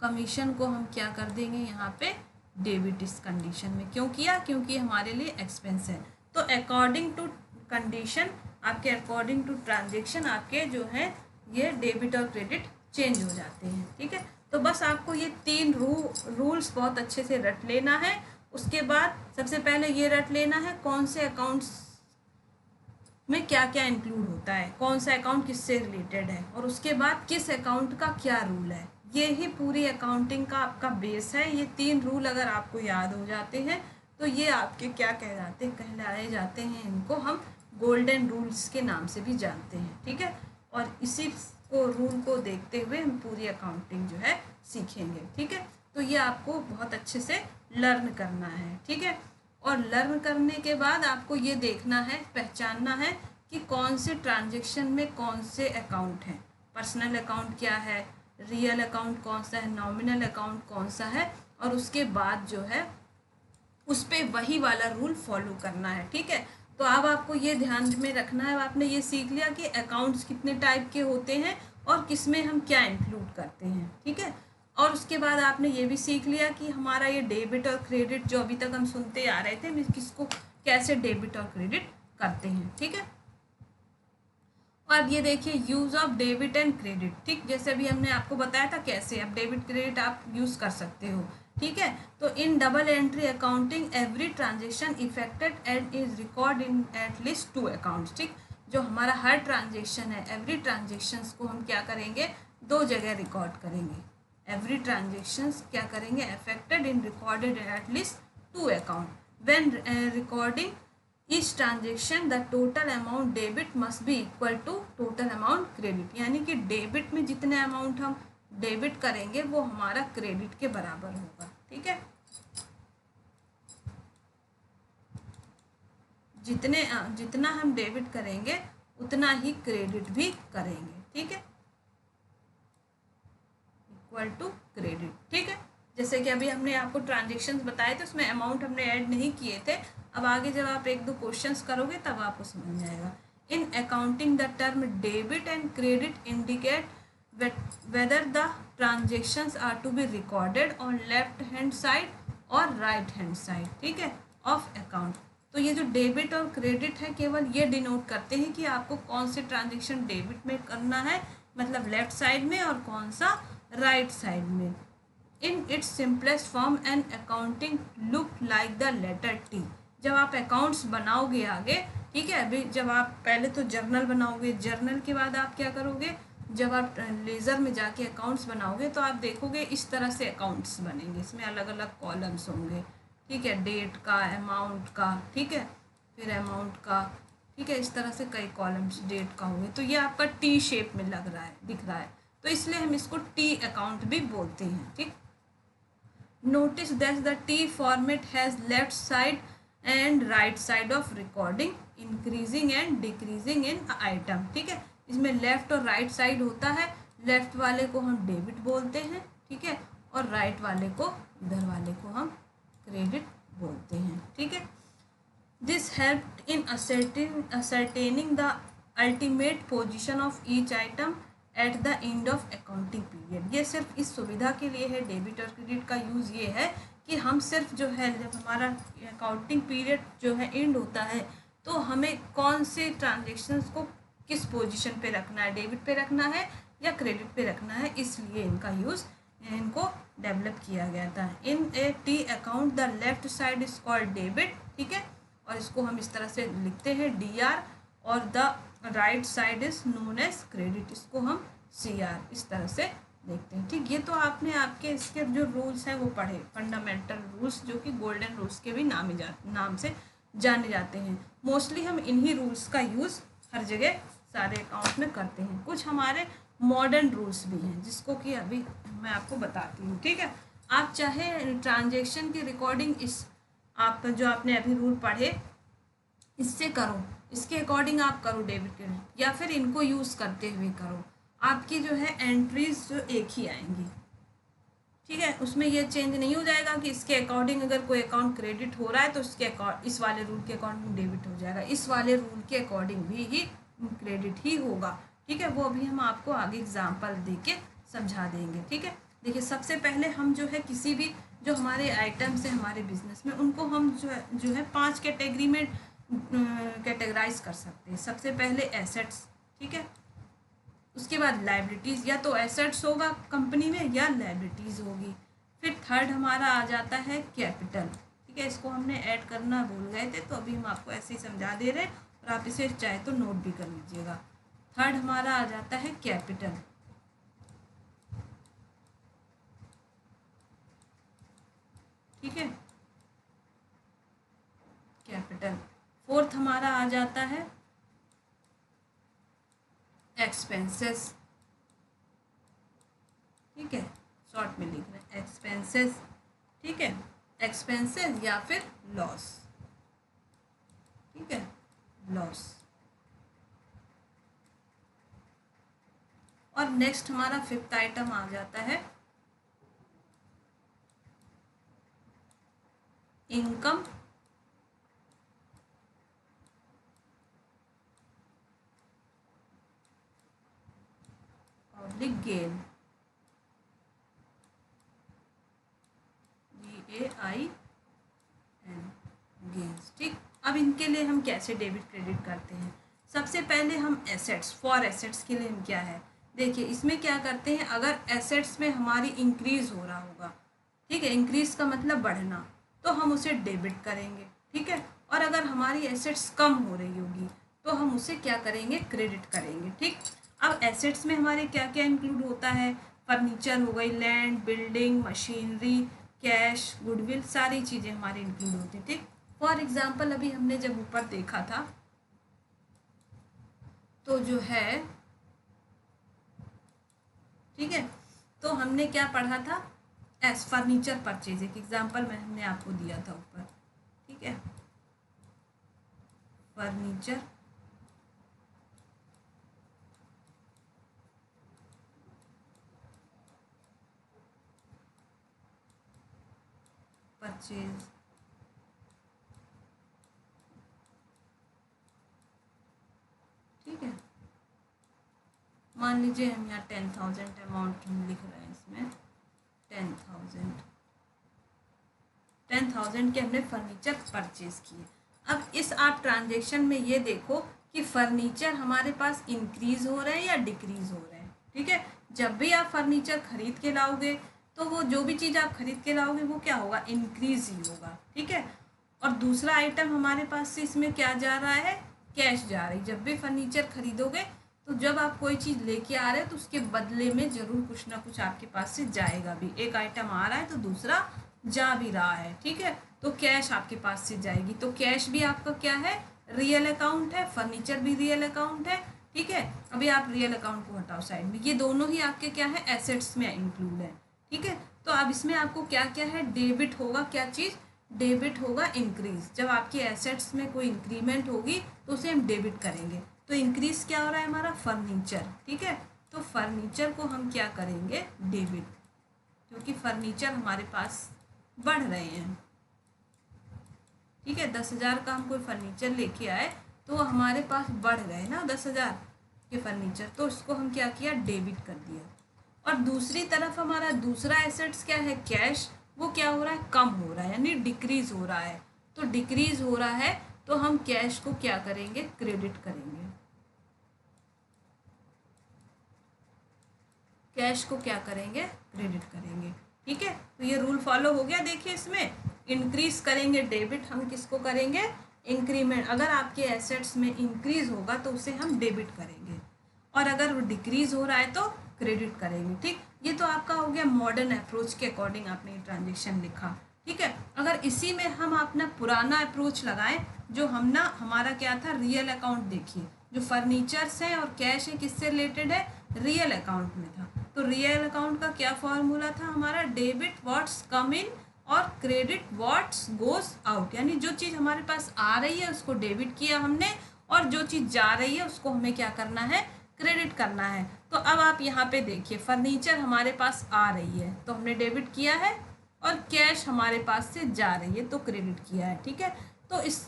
कमीशन को हम क्या कर देंगे यहाँ पे, डेबिट। इस कंडीशन में क्यों किया, क्योंकि हमारे लिए एक्सपेंस है। तो अकॉर्डिंग टू कंडीशन, आपके अकॉर्डिंग टू ट्रांजेक्शन आपके जो है ये डेबिट और क्रेडिट चेंज हो जाते हैं, ठीक है। तो बस आपको ये तीन रूल्स बहुत अच्छे से रट लेना है। उसके बाद सबसे पहले ये रट लेना है कौन से अकाउंट्स में क्या क्या इंक्लूड होता है, कौन सा अकाउंट किससे रिलेटेड है, और उसके बाद किस अकाउंट का क्या रूल है। ये ही पूरी अकाउंटिंग का आपका बेस है। ये तीन रूल अगर आपको याद हो जाते हैं तो ये आपके क्या कहलाए जाते हैं, इनको हम गोल्डन रूल्स के नाम से भी जानते हैं, ठीक है। और इसी को रूल को देखते हुए हम पूरी अकाउंटिंग जो है सीखेंगे, ठीक है। तो ये आपको बहुत अच्छे से लर्न करना है, ठीक है। और लर्न करने के बाद आपको ये देखना है, पहचानना है कि कौन से ट्रांजेक्शन में कौन से अकाउंट हैं। पर्सनल अकाउंट क्या है, रियल अकाउंट कौन सा है, नॉमिनल अकाउंट कौन सा है, और उसके बाद जो है उस पर वही वाला रूल फॉलो करना है, ठीक है। तो अब आपको ये ध्यान में रखना है, आपने ये सीख लिया कि अकाउंट्स कितने टाइप के होते हैं और किसमें हम क्या इंक्लूड करते हैं, ठीक है। और उसके बाद आपने ये भी सीख लिया कि हमारा ये डेबिट और क्रेडिट जो अभी तक हम सुनते आ रहे थे, हम किसको कैसे डेबिट और क्रेडिट करते हैं, ठीक है। और ये देखिए use of debit and credit, ठीक, जैसे अभी हमने आपको बताया था कैसे आप डेबिट क्रेडिट आप यूज़ कर सकते हो, ठीक है। तो in double entry accounting every transaction affected and is record in eight least 2 accounts, ठीक। जो हमारा हर ट्रांजेक्शन है, एवरी ट्रांजेक्शन्स को हम क्या करेंगे, 2 जगह रिकॉर्ड करेंगे। एवरी ट्रांजेक्शन्स क्या करेंगे, affected in recorded at least 2 account. When recording each transaction the total amount debit must be equal to total amount credit, यानी कि डेबिट में जितने अमाउंट हम डेबिट करेंगे वो हमारा क्रेडिट के बराबर होगा, ठीक है। जितना हम डेबिट करेंगे उतना ही क्रेडिट भी करेंगे, ठीक है, इक्वल टू क्रेडिट, ठीक है। जैसे कि अभी हमने आपको ट्रांजेक्शन्स बताए थे, उसमें अमाउंट हमने ऐड नहीं किए थे। अब आगे जब आप 1-2 क्वेश्चंस करोगे तब आपको समझ में आएगा। In accounting the term debit and credit indicate whether the transactions are to be recorded on left hand side और राइट हैंड साइड, ठीक है, ऑफ अकाउंट। तो ये जो डेबिट और क्रेडिट है केवल ये डिनोट करते हैं कि आपको कौन से ट्रांजेक्शन डेबिट में करना है, मतलब लेफ्ट साइड में, और कौन सा राइट साइड में। In its simplest form and accounting look like the letter T. जब आप अकाउंट्स बनाओगे आगे, ठीक है, अभी जब आप पहले तो जर्नल बनाओगे, जर्नल के बाद आप क्या करोगे, जब आप लेज़र में जाके अकाउंट्स बनाओगे तो आप देखोगे इस तरह से अकाउंट्स बनेंगे, इसमें अलग अलग कॉलम्स होंगे, ठीक है, डेट का, अमाउंट का, ठीक है, फिर अमाउंट का, ठीक है, इस तरह से कई कॉलम्स डेट का होंगे। तो ये आपका टी शेप में लग रहा है, दिख रहा है, तो इसलिए हम इसको टी अकाउंट भी बोलते हैं, ठीक। Notice that the T format has left side and right side of recording, increasing and decreasing in item, ठीक है। इसमें लेफ्ट और राइट साइड होता है, लेफ्ट वाले को हम डेबिट बोलते हैं, ठीक है, और राइट वाले को, इधर वाले को हम क्रेडिट बोलते हैं, ठीक है। This help in ascertaining the ultimate position of each item at the end of accounting period. ये सिर्फ इस सुविधा के लिए है, डेबिट और क्रेडिट का यूज़ ये है कि हम सिर्फ जो है, जब हमारा अकाउंटिंग पीरियड जो है एंड होता है तो हमें कौन से ट्रांजेक्शन्स को किस पोजीशन पे रखना है, डेबिट पे रखना है या क्रेडिट पे रखना है, इसलिए इनका यूज़, इनको डेवलप किया गया था। In a T account the left side is called debit, ठीक है, और इसको हम इस तरह से लिखते हैं DR, और the right side is known as credit, इसको हम CR इस तरह से देखते हैं, ठीक। ये तो आपने आपके इसके जो रूल्स हैं वो पढ़े, फंडामेंटल रूल्स, जो कि गोल्डन रूल्स के भी नाम से जाने जाते हैं। मोस्टली हम इन्हीं रूल्स का यूज़ हर जगह सारे अकाउंट में करते हैं। कुछ हमारे मॉडर्न रूल्स भी हैं जिसको कि अभी मैं आपको बताती हूँ, ठीक है। आप चाहे ट्रांजेक्शन की रिकॉर्डिंग इस आप जो आपने अभी रूल पढ़े इससे करो, इसके अकॉर्डिंग आप करो डेबिट क्रेडिट, या फिर इनको यूज़ करते हुए करो, आपकी जो है एंट्रीज जो एक ही आएंगी, ठीक है। उसमें ये चेंज नहीं हो जाएगा कि इसके अकॉर्डिंग अगर कोई अकाउंट क्रेडिट हो रहा है तो इसके इस वाले रूल के अकॉर्डिंग डेबिट हो जाएगा, इस वाले रूल के अकॉर्डिंग भी ही क्रेडिट ही होगा, ठीक है। वो अभी हम आपको आगे एग्जाम्पल दे के समझा देंगे, ठीक है। देखिए सबसे पहले हम जो है किसी भी जो हमारे आइटम्स हैं हमारे बिजनेस में, उनको हम जो है 5 कैटेगरी में कैटेगराइज कर सकते हैं। सबसे पहले एसेट्स, ठीक है, उसके बाद लाइबिलिटीज़, या तो एसेट्स होगा कंपनी में या लाइबिलिटीज़ होगी। फिर थर्ड हमारा आ जाता है कैपिटल, ठीक है, इसको हमने ऐड करना भूल गए थे तो अभी हम आपको ऐसे ही समझा दे रहे हैं, और आप इसे चाहे तो नोट भी कर लीजिएगा। थर्ड हमारा आ जाता है कैपिटल, ठीक है, कैपिटल। फोर्थ हमारा आ जाता है एक्सपेंसेस, ठीक है, शॉर्ट में लिख रहे हैं एक्सपेंसेस, ठीक है, एक्सपेंसेस या फिर लॉस, ठीक है, लॉस। और नेक्स्ट हमारा फिफ्थ आइटम आ जाता है income public gain, GAIN, gains, ठीक। अब इनके लिए हम कैसे डेबिट क्रेडिट करते हैं। सबसे पहले हम एसेट्स, फॉर एसेट्स के लिए हम क्या है, देखिए इसमें क्या करते हैं, अगर एसेट्स में हमारी इंक्रीज हो रहा होगा, ठीक है, इंक्रीज का मतलब बढ़ना, तो हम उसे डेबिट करेंगे, ठीक है। और अगर हमारी एसेट्स कम हो रही होगी तो हम उसे क्या करेंगे, क्रेडिट करेंगे, ठीक। अब एसेट्स में हमारे क्या क्या इंक्लूड होता है, फर्नीचर हो गई, land, building, machinery, cash, goodwill, सारी चीज़ें हमारी इंक्लूड होती, ठीक। फॉर एग्जाम्पल अभी हमने जब ऊपर देखा था तो जो है, ठीक है, तो हमने क्या पढ़ा था, एस फर्नीचर परचेज, एक एग्जाम्पल हमने आपको दिया था ऊपर, ठीक है, फर्नीचर परचेज, ठीक है। मान लीजिए हम यहाँ 10,000 अमाउंट हम लिख रहे हैं, इसमें 10,000 के हमने फर्नीचर परचेज किए। अब इस आप ट्रांजेक्शन में ये देखो कि फर्नीचर हमारे पास इंक्रीज हो रहे हैं या डिक्रीज हो रहे हैं, ठीक है। जब भी आप फर्नीचर खरीद के लाओगे तो वो जो भी चीज़ आप खरीद के लाओगे वो क्या होगा, इंक्रीज ही होगा, ठीक है। और दूसरा आइटम हमारे पास से इसमें क्या जा रहा है, कैश जा रही। जब भी फर्नीचर खरीदोगे तो जब आप कोई चीज़ लेके आ रहे हो तो उसके बदले में ज़रूर कुछ ना कुछ आपके पास से जाएगा भी, एक आइटम आ रहा है तो दूसरा जा भी रहा है, ठीक है। तो कैश आपके पास से जाएगी, तो कैश भी आपका क्या है, रियल अकाउंट है, फर्नीचर भी रियल अकाउंट है, ठीक है। अभी आप रियल अकाउंट को हटाओ साइड में, ये दोनों ही आपके क्या है, एसेट्स में इंक्लूड है, ठीक है। तो अब इसमें आपको क्या क्या है, डेबिट होगा, क्या चीज़, डेबिट होगा इंक्रीज। जब आपकी एसेट्स में कोई इंक्रीमेंट होगी तो उसे हम डेबिट करेंगे। तो इंक्रीज क्या हो रहा है हमारा, फर्नीचर, ठीक है। तो फर्नीचर को हम क्या करेंगे, डेबिट, क्योंकि फर्नीचर हमारे पास बढ़ रहे हैं, ठीक है। 10,000 का हम कोई फर्नीचर लेके आए तो हमारे पास बढ़ गए ना 10,000 के फर्नीचर, तो इसको हम क्या किया, डेबिट कर दिया। और दूसरी तरफ हमारा दूसरा एसेट्स क्या है, कैश, वो क्या हो रहा है, कम हो रहा है, यानी डिक्रीज हो रहा है। तो डिक्रीज हो रहा है तो हम कैश को क्या करेंगे, क्रेडिट करेंगे, कैश को क्या करेंगे, क्रेडिट करेंगे, ठीक है। तो ये रूल फॉलो हो गया। देखिए इसमें इंक्रीज करेंगे डेबिट, हम किसको करेंगे, इंक्रीमेंट। अगर आपके एसेट्स में इंक्रीज होगा तो उसे हम डेबिट करेंगे, और अगर वो डिक्रीज हो रहा है तो क्रेडिट करेंगे, ठीक। ये तो आपका हो गया मॉडर्न अप्रोच के अकॉर्डिंग आपने ट्रांजेक्शन लिखा, ठीक है। अगर इसी में हम अपना पुराना अप्रोच लगाएं, जो हम ना, हमारा क्या था, रियल अकाउंट, देखिए जो फर्नीचर्स हैं और कैश है किससे रिलेटेड है, रियल अकाउंट में था। तो रियल अकाउंट का क्या फॉर्मूला था हमारा, डेबिट व्हाट्स कम इन और क्रेडिट व्हाट्स गोज आउट, यानी जो चीज़ हमारे पास आ रही है उसको डेबिट किया हमने, और जो चीज़ जा रही है उसको हमें क्या करना है, क्रेडिट करना है। तो अब आप यहाँ पे देखिए, फर्नीचर हमारे पास आ रही है तो हमने डेबिट किया है, और कैश हमारे पास से जा रही है तो क्रेडिट किया है, ठीक है। तो इस,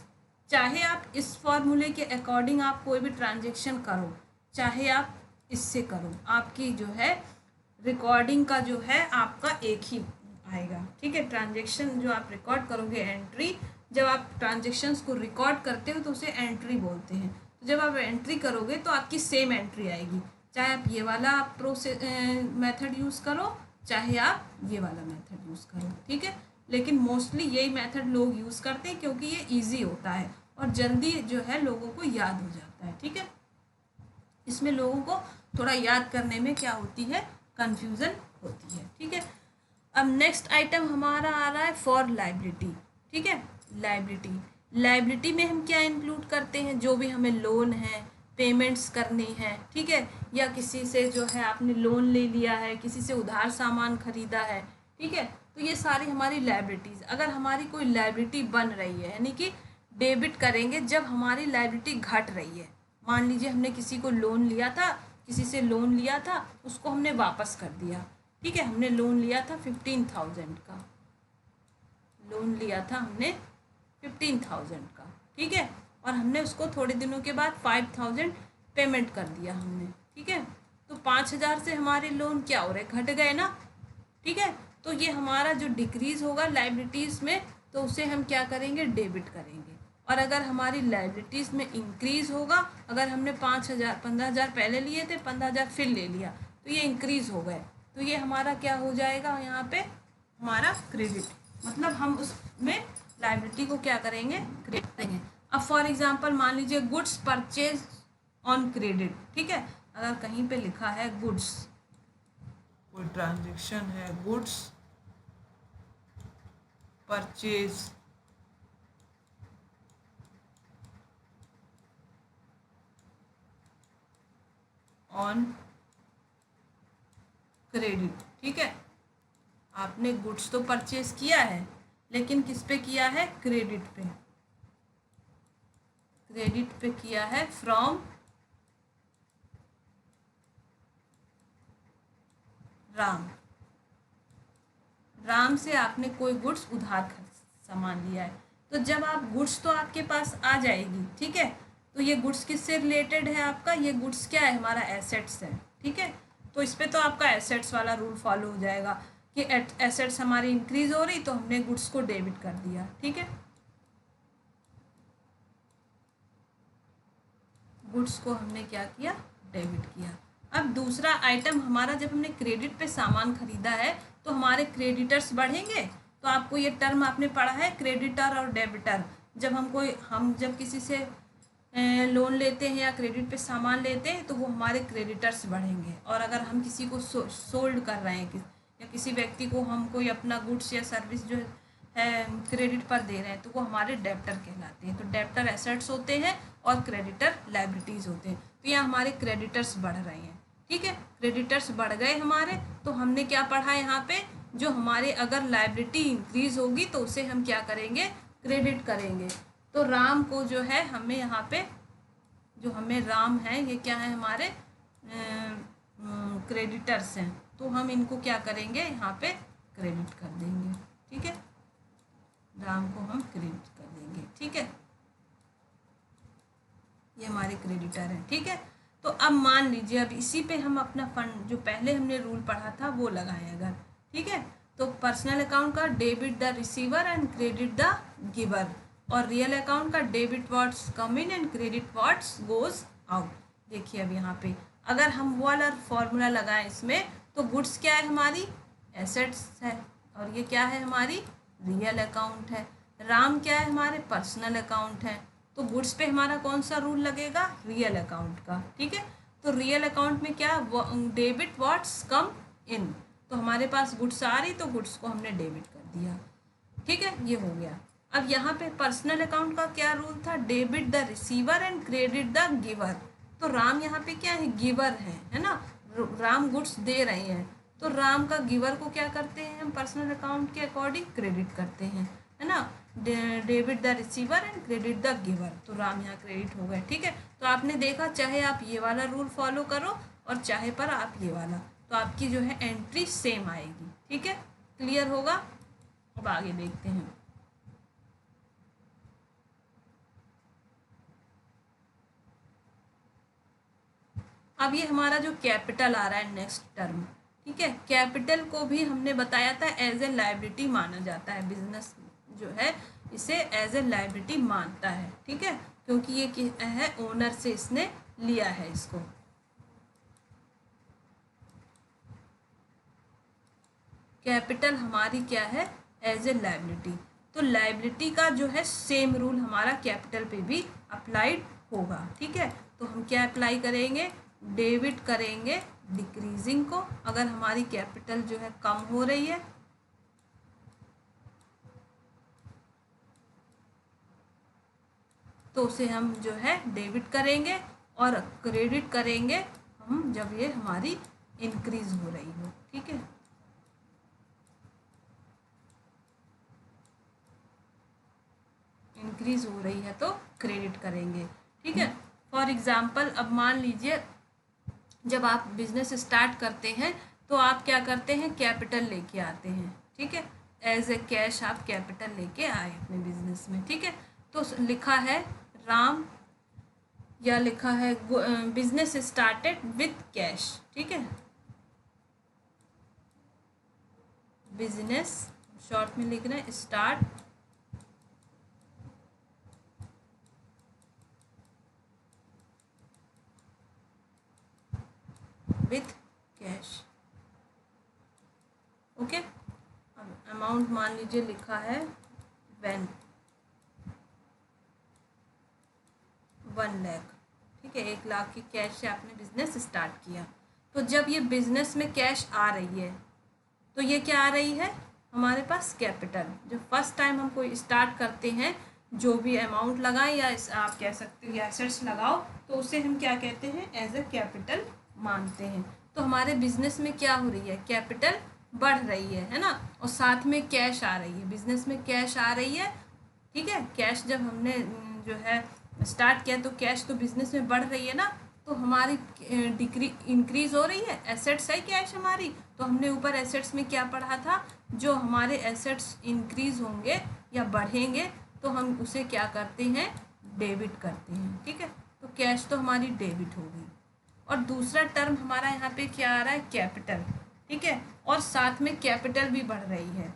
चाहे आप इस फॉर्मूले के अकॉर्डिंग आप कोई भी ट्रांजेक्शन करो, चाहे आप इससे करो, आपकी जो है रिकॉर्डिंग का जो है आपका एक ही आएगा, ठीक है। ट्रांजेक्शन जो आप रिकॉर्ड करोगे, एंट्री, जब आप ट्रांजेक्शन्स को रिकॉर्ड करते हो तो उसे एंट्री बोलते हैं। तो जब आप एंट्री करोगे तो आपकी सेम एंट्री आएगी, चाहे आप ये वाला प्रोसेस मेथड यूज़ करो, चाहे आप ये वाला मेथड यूज़ करो, ठीक है। लेकिन मोस्टली यही मेथड लोग यूज़ करते हैं क्योंकि ये ईजी होता है और जल्दी जो है लोगों को याद हो जाता है, ठीक है। इसमें लोगों को थोड़ा याद करने में क्या होती है, कंफ्यूजन होती है, ठीक है। अब नेक्स्ट आइटम हमारा आ रहा है फॉर लाइबिलिटी, ठीक है। लाइबिलिटी में हम क्या इंक्लूड करते हैं, जो भी हमें लोन है, पेमेंट्स करनी है, ठीक है, या किसी से जो है आपने लोन ले लिया है, किसी से उधार सामान खरीदा है, ठीक है। तो ये सारी हमारी लाइबिलिटीज़, अगर हमारी कोई लाइबिलिटी बन रही है, यानी कि डेबिट करेंगे जब हमारी लाइबिलिटी घट रही है। मान लीजिए हमने किसी को लोन लिया था, किसी से लोन लिया था, उसको हमने वापस कर दिया, ठीक है। हमने लोन लिया था 15,000 का, लोन लिया था हमने 15,000 का, ठीक है, और हमने उसको थोड़े दिनों के बाद 5,000 पेमेंट कर दिया हमने, ठीक है। तो 5,000 से हमारे लोन क्या हो रहे, घट गए ना, ठीक है। तो ये हमारा जो डिक्रीज होगा लाइबिलिटीज़ में, तो उसे हम क्या करेंगे, डेबिट करेंगे। और अगर हमारी लाइबिलिटीज़ में इंक्रीज़ होगा, अगर हमने 5,000 15,000 पहले लिए थे, 15,000 फिर ले लिया, तो ये इंक्रीज़ हो गए, तो ये हमारा क्या हो जाएगा, यहाँ पे हमारा क्रेडिट, मतलब हम उसमें लाइबिलिटी को क्या करेंगे, क्रेडिट करेंगे। अब फॉर एग्जांपल मान लीजिए गुड्स परचेज ऑन क्रेडिट, ठीक है, अगर कहीं पे लिखा है गुड्स, कोई ट्रांजेक्शन है, गुड्स परचेज ऑन क्रेडिट, ठीक है, आपने गुड्स तो परचेज किया है, लेकिन किस पे किया है, क्रेडिट पे, क्रेडिट पे किया है फ्रॉम राम, राम से आपने कोई गुड्स उधार सामान लिया है, तो जब आप गुड्स तो आपके पास आ जाएगी, ठीक है, तो ये गुड्स किससे रिलेटेड है आपका, ये गुड्स क्या है, हमारा एसेट्स है, ठीक है, तो इस पे तो आपका एसेट्स वाला रूल फॉलो हो जाएगा कि एसेट्स हमारी इंक्रीज हो रही, तो हमने गुड्स को डेबिट कर दिया, ठीक है, गुड्स को हमने क्या किया, डेबिट किया। अब दूसरा आइटम हमारा, जब हमने क्रेडिट पे सामान खरीदा है तो हमारे क्रेडिटर्स बढ़ेंगे, तो आपको ये टर्म आपने पढ़ा है, क्रेडिटर और डेबिटर, जब हम जब किसी से लोन लेते हैं या क्रेडिट पे सामान लेते हैं तो वो हमारे क्रेडिटर्स बढ़ेंगे, और अगर हम किसी को सोल्ड कर रहे हैं या किसी व्यक्ति को हम कोई अपना गुड्स या सर्विस जो है क्रेडिट पर दे रहे हैं, तो वो हमारे डेब्टर कहलाते हैं, तो डेब्टर एसेट्स होते हैं और क्रेडिटर लाइबिलिटीज़ होते हैं, तो यहाँ हमारे क्रेडिटर्स बढ़ रहे हैं, ठीक है, क्रेडिटर्स बढ़ गए हमारे, तो हमने क्या पढ़ा यहाँ पे, जो हमारे अगर लाइबिलिटी इंक्रीज होगी तो उसे हम क्या करेंगे, क्रेडिट करेंगे, तो राम को जो है हमें यहाँ पे, जो हमें राम है ये क्या है, हमारे क्रेडिटर्स हैं, तो हम इनको क्या करेंगे, यहाँ पे क्रेडिट कर देंगे, ठीक है, राम को हम क्रेडिट कर देंगे, ठीक है, ये हमारे क्रेडिटर हैं, ठीक है, तो अब मान लीजिए अब इसी पे हम अपना फंड, जो पहले हमने रूल पढ़ा था वो लगाएं अगर, ठीक है, तो पर्सनल अकाउंट का debit the receiver and credit the giver, और रियल अकाउंट का debit what's come in and credit what's goes out. देखिए अब यहाँ पे अगर हम वो वाला फॉर्मूला लगाएं इसमें, तो गुड्स क्या है, हमारी एसेट्स है, और ये क्या है, हमारी रियल अकाउंट है, राम क्या है, हमारे पर्सनल अकाउंट है, तो गुड्स पे हमारा कौन सा रूल लगेगा, रियल अकाउंट का, ठीक है, तो रियल अकाउंट में क्या, डेबिट व्हाट्स कम इन, तो हमारे पास गुड्स आ रही तो गुड्स को हमने डेबिट कर दिया, ठीक है, ये हो गया। अब यहाँ पे पर्सनल अकाउंट का क्या रूल था, debit the receiver and credit the giver, तो राम यहाँ पे क्या है, गिवर है ना, राम गुड्स दे रहे हैं, तो राम का गिवर को क्या करते हैं हम पर्सनल अकाउंट के अकॉर्डिंग क्रेडिट करते हैं, है ना, debit the receiver and credit the giver, तो राम यहाँ क्रेडिट हो गए, ठीक है, तो आपने देखा चाहे आप ये वाला रूल फॉलो करो और चाहे पर आप ये वाला, तो आपकी जो है एंट्री सेम आएगी, ठीक है, क्लियर होगा। अब आगे देखते हैं, अब ये हमारा जो कैपिटल आ रहा है नेक्स्ट टर्म, ठीक है, कैपिटल को भी हमने बताया था एज ए लाइबिलिटी माना जाता है, बिजनेस जो है इसे एज ए लाइबिलिटी मानता है, ठीक है, क्योंकि ये है ओनर से इसने लिया है इसको, कैपिटल हमारी क्या है, एज ए लाइबिलिटी, तो लाइबिलिटी का जो है सेम रूल हमारा कैपिटल पे भी अप्लाइड होगा, ठीक है, तो हम क्या अप्लाई करेंगे, डेबिट करेंगे डिक्रीजिंग को, अगर हमारी कैपिटल जो है कम हो रही है तो उसे हम जो है डेबिट करेंगे, और क्रेडिट करेंगे हम जब ये हमारी इंक्रीज हो रही हो, ठीक है, इंक्रीज हो रही है तो क्रेडिट करेंगे, ठीक है, फॉर एग्जाम्पल अब मान लीजिए जब आप बिजनेस स्टार्ट करते हैं तो आप क्या करते हैं, कैपिटल लेके आते हैं, ठीक है, एज ए कैश आप कैपिटल लेके आए अपने बिजनेस में, ठीक है, तो लिखा है राम, या लिखा है बिजनेस स्टार्टेड विथ कैश, ठीक है, बिजनेस शॉर्ट में लिख रहे हैं स्टार्ट विथ कैश। ओके, अब अमाउंट मान लीजिए लिखा है व्हेन 1 लाख, ठीक है, 1 लाख की कैश से आपने बिजनेस स्टार्ट किया। तो जब ये बिजनेस में कैश आ रही है तो ये क्या आ रही है हमारे पास कैपिटल। जब फर्स्ट टाइम हम कोई स्टार्ट करते हैं, जो भी अमाउंट लगाएं या आप कह सकते हो या एसेट्स लगाओ, तो उसे हम क्या कहते हैं, एज ए कैपिटल मानते हैं। तो हमारे बिजनेस में क्या हो रही है, कैपिटल बढ़ रही है ना, और साथ में कैश आ रही है, बिजनेस में कैश आ रही है, ठीक है। कैश जब हमने जो है स्टार्ट किया तो कैश तो बिजनेस में बढ़ रही है ना, तो हमारी इंक्रीज हो रही है, एसेट्स है कैश हमारी। तो हमने ऊपर एसेट्स में क्या पढ़ा था, जो हमारे एसेट्स इंक्रीज होंगे या बढ़ेंगे तो हम उसे क्या करते हैं, डेबिट करते हैं, ठीक है। तो कैश तो हमारी डेबिट हो गई। और दूसरा टर्म हमारा यहाँ पे क्या आ रहा है, कैपिटल, ठीक है, और साथ में कैपिटल भी बढ़ रही है।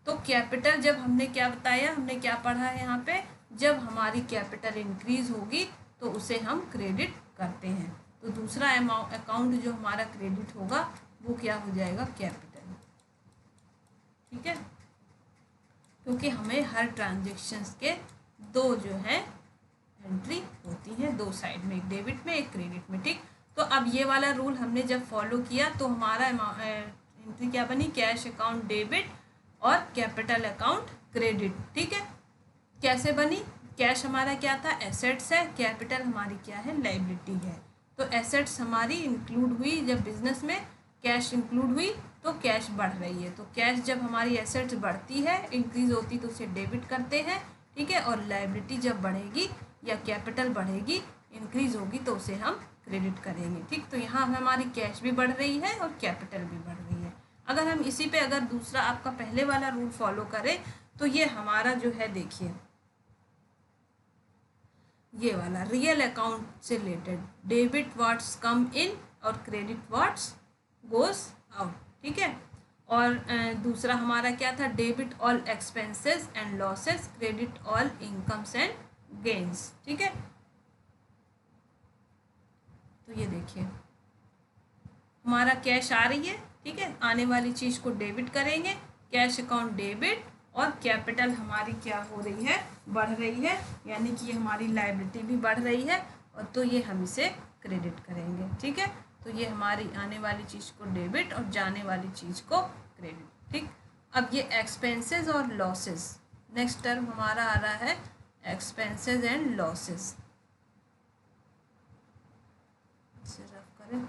तो कैपिटल जब हमने क्या बताया, हमने क्या पढ़ा है यहाँ पे, जब हमारी कैपिटल इंक्रीज होगी तो उसे हम क्रेडिट करते हैं। तो दूसरा अकाउंट जो हमारा क्रेडिट होगा वो क्या हो जाएगा, कैपिटल, ठीक है। क्योंकि हमें हर ट्रांजेक्शन्स के दो जो है एंट्री होती है, दो साइड में, एक डेबिट में एक क्रेडिट में, ठीक। तो अब ये वाला रूल हमने जब फॉलो किया तो हमारा एंट्री क्या बनी, कैश अकाउंट डेबिट और कैपिटल अकाउंट क्रेडिट, ठीक है। कैसे बनी, कैश हमारा क्या था, एसेट्स है, कैपिटल हमारी क्या है, लायबिलिटी है। तो एसेट्स हमारी इंक्लूड हुई, जब बिजनेस में कैश इंक्लूड हुई तो कैश बढ़ रही है। तो कैश जब हमारी एसेट्स बढ़ती है, इंक्रीज होती, तो उसे डेबिट करते हैं, ठीक है। और लायबिलिटी जब बढ़ेगी या कैपिटल बढ़ेगी, इंक्रीज होगी, तो उसे हम क्रेडिट करेंगे, ठीक। तो यहाँ हमारी कैश भी बढ़ रही है और कैपिटल भी बढ़ रही है। अगर हम इसी पे अगर दूसरा आपका पहले वाला रूल फॉलो करें तो ये हमारा जो है, देखिए ये वाला रियल अकाउंट से रिलेटेड, डेबिट व्हाट्स कम इन और क्रेडिट व्हाट्स गोज आउट, ठीक है। और दूसरा हमारा क्या था, debit all expenses and losses, credit all incomes and gains, ठीक है। तो ये देखिए हमारा कैश आ रही है, ठीक है, आने वाली चीज़ को डेबिट करेंगे, कैश अकाउंट डेबिट, और कैपिटल हमारी क्या हो रही है, बढ़ रही है, यानी कि हमारी लायबिलिटी भी बढ़ रही है, और तो ये हम इसे क्रेडिट करेंगे, ठीक है। तो ये हमारी आने वाली चीज़ को डेबिट और जाने वाली चीज़ को क्रेडिट, ठीक। अब ये एक्सपेंसेस और लॉसेस, नेक्स्ट टर्म हमारा आ रहा है एक्सपेंसेस एंड लॉसेस, इसे रफ करें।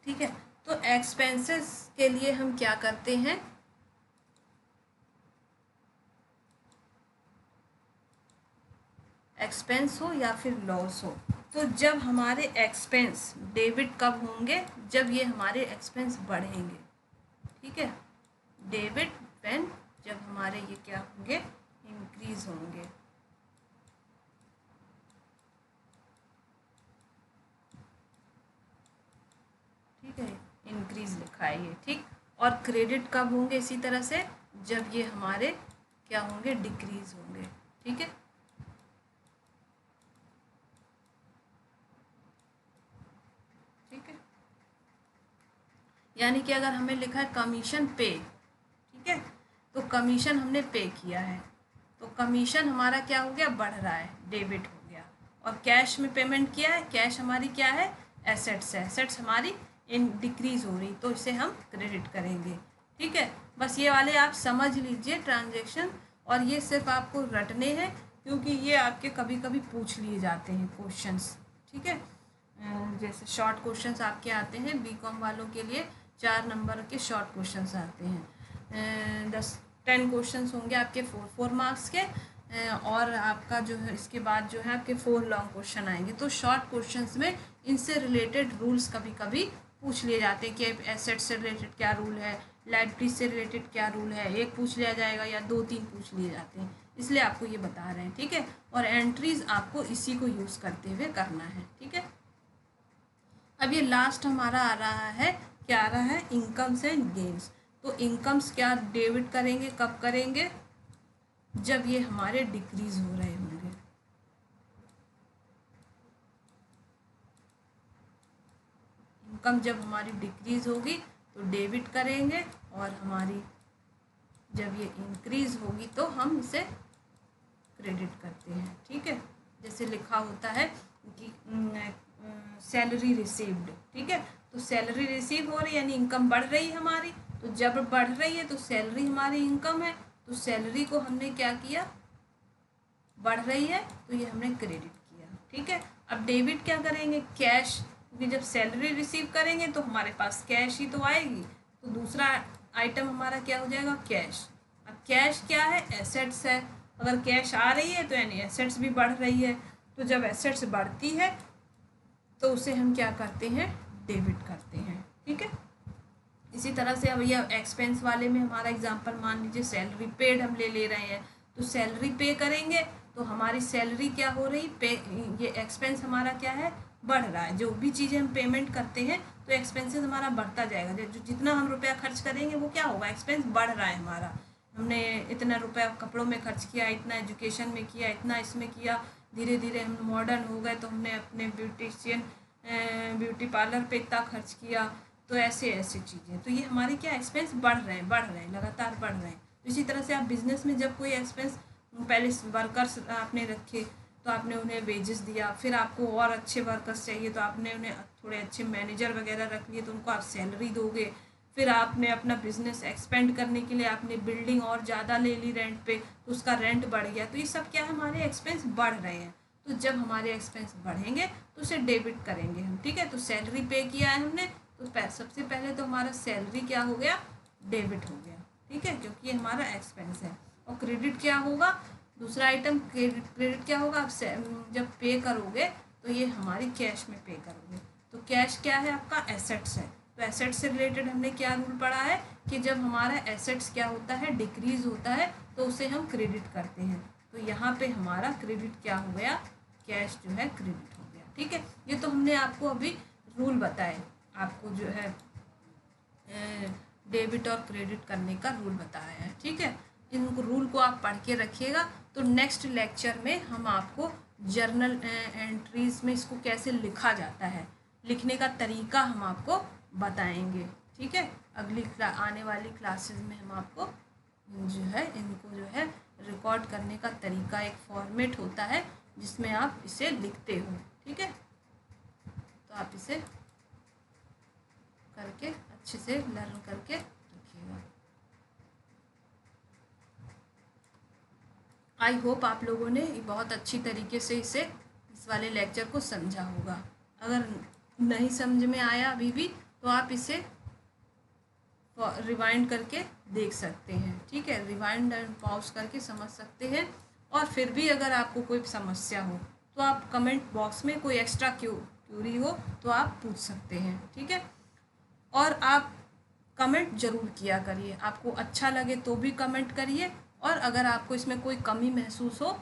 ठीक है, तो एक्सपेंसेस के लिए हम क्या करते हैं, एक्सपेंस हो या फिर लॉस हो, तो जब हमारे एक्सपेंस डेबिट कब होंगे, जब ये हमारे एक्सपेंस बढ़ेंगे, ठीक है। डेबिट व्हेन, जब हमारे ये क्या होंगे, इंक्रीज होंगे, ठीक है, इंक्रीज लिखा है ये, ठीक। और क्रेडिट कब होंगे, इसी तरह से जब ये हमारे क्या होंगे, डिक्रीज होंगे, ठीक है। ठीक है, यानी कि अगर हमें लिखा है कमीशन पे, ठीक है, तो कमीशन हमने पे किया है, तो कमीशन हमारा क्या हो गया, बढ़ रहा है, डेबिट हो गया। और कैश में पेमेंट किया है, कैश हमारी क्या है, एसेट्स है, एसेट्स हमारी इन डिक्रीज हो रही, तो इसे हम क्रेडिट करेंगे, ठीक है। बस ये वाले आप समझ लीजिए ट्रांजैक्शन, और ये सिर्फ आपको रटने हैं, क्योंकि ये आपके कभी कभी पूछ लिए जाते हैं क्वेश्चंस, ठीक है। जैसे शॉर्ट क्वेश्चंस आपके आते हैं, बीकॉम वालों के लिए 4 नंबर के शॉर्ट क्वेश्चंस आते हैं, 10 क्वेश्चंस होंगे आपके 4 मार्क्स के, और आपका जो है इसके बाद जो है आपके 4 लॉन्ग क्वेश्चन आएंगे। तो शॉर्ट क्वेश्चंस में इनसे रिलेटेड रूल्स कभी कभी पूछ लिए जाते हैं कि एसेट से रिलेटेड क्या रूल है, लायबिलिटी से रिलेटेड क्या रूल है, एक पूछ लिया जाएगा या 2-3 पूछ लिए जाते हैं। इसलिए आपको ये बता रहे हैं, ठीक है। और एंट्रीज आपको इसी को यूज़ करते हुए करना है, ठीक है। अब ये लास्ट हमारा आ रहा है, क्या आ रहा है, इनकम्स एंड गेन्स। तो इनकम्स क्या डेबिट करेंगे, कब करेंगे, जब ये हमारे डिक्रीज हो रहे होंगे। इनकम जब हमारी डिक्रीज होगी तो डेबिट करेंगे, और हमारी जब ये इंक्रीज होगी तो हम इसे क्रेडिट करते हैं, ठीक है। जैसे लिखा होता है कि सैलरी रिसीव्ड, ठीक है। तो सैलरी रिसीव हो रही है यानी इनकम बढ़ रही है हमारी, तो जब बढ़ रही है तो सैलरी हमारी इनकम है, तो सैलरी को हमने क्या किया, बढ़ रही है तो ये हमने क्रेडिट किया, ठीक है। अब डेबिट क्या करेंगे, कैश, क्योंकि जब सैलरी रिसीव करेंगे तो हमारे पास कैश ही तो आएगी, तो दूसरा आइटम हमारा क्या हो जाएगा, कैश। अब कैश क्या है, एसेट्स है। अगर कैश आ रही है तो यानी एसेट्स भी बढ़ रही है, तो जब एसेट्स बढ़ती है तो उसे हम क्या करते हैं, डेबिट करते हैं, ठीक है। इसी तरह से अब यह एक्सपेंस वाले में हमारा एग्जांपल मान लीजिए सैलरी पेड हम ले रहे हैं, तो सैलरी पे करेंगे तो हमारी सैलरी क्या हो रही, पे, ये एक्सपेंस हमारा क्या है, बढ़ रहा है। जो भी चीज़ें हम पेमेंट करते हैं तो एक्सपेंसेस हमारा बढ़ता जाएगा, जो जितना हम रुपया खर्च करेंगे वो क्या होगा, एक्सपेंस बढ़ रहा है हमारा। हमने इतना रुपया कपड़ों में खर्च किया, इतना एजुकेशन में किया, इतना इसमें किया, धीरे धीरे हम मॉडर्न हो गए तो हमने अपने ब्यूटी पार्लर पे इतना खर्च किया, तो ऐसे ऐसी चीज़ें, तो ये हमारे क्या एक्सपेंस बढ़ रहे हैं लगातार बढ़ रहे हैं। तो इसी तरह से आप बिजनेस में जब कोई एक्सपेंस, पहले वर्कर्स आपने रखे तो आपने उन्हें वेजेस दिया, फिर आपको और अच्छे वर्कर्स चाहिए तो आपने उन्हें थोड़े अच्छे मैनेजर वगैरह रख लिए तो उनको आप सैलरी दोगे, फिर आपने अपना बिजनेस एक्सपेंड करने के लिए आपने बिल्डिंग और ज़्यादा ले ली रेंट पे तो उसका रेंट बढ़ गया, तो ये सब क्या हमारे एक्सपेंस बढ़ रहे हैं। तो जब हमारे एक्सपेंस बढ़ेंगे तो उसे डेबिट करेंगे हम, ठीक है। तो सैलरी पे किया है हमने, तो सबसे पहले तो हमारा सैलरी क्या हो गया, डेबिट हो गया, ठीक है, क्योंकि ये हमारा एक्सपेंस है। और क्रेडिट क्या होगा, दूसरा आइटम क्रेडिट क्या होगा, आप जब पे करोगे तो ये हमारी कैश में पे करोगे, तो कैश क्या है आपका, एसेट्स है। तो एसेट्स से रिलेटेड हमने क्या रूल पढ़ा है कि जब हमारा एसेट्स क्या होता है, डिक्रीज होता है तो उसे हम क्रेडिट करते हैं। तो यहाँ पे हमारा क्रेडिट क्या हो गया, कैश जो है क्रेडिट हो गया, ठीक है। ये तो हमने आपको अभी रूल बताए, आपको जो है डेबिट और क्रेडिट करने का रूल बताया है, ठीक है। इन रूल को आप पढ़ के रखिएगा, तो नेक्स्ट लेक्चर में हम आपको जर्नल एंट्रीज में इसको कैसे लिखा जाता है, लिखने का तरीका हम आपको बताएंगे, ठीक है। अगली आने वाली क्लासेस में हम आपको जो है इनको जो है रिकॉर्ड करने का तरीका, एक फॉर्मेट होता है जिसमें आप इसे लिखते हो, ठीक है। तो आप इसे करके अच्छे से लर्न करके रखिएगा। आई होप आप लोगों ने बहुत अच्छी तरीके से इस वाले लेक्चर को समझा होगा। अगर नहीं समझ में आया अभी भी तो आप इसे रिवाइंड करके देख सकते हैं, ठीक है। रिवाइंड एंड पॉज करके समझ सकते हैं, और फिर भी अगर आपको कोई समस्या हो तो आप कमेंट बॉक्स में कोई एक्स्ट्रा क्यूरी हो तो आप पूछ सकते हैं, ठीक है। और आप कमेंट ज़रूर किया करिए, आपको अच्छा लगे तो भी कमेंट करिए, और अगर आपको इसमें कोई कमी महसूस हो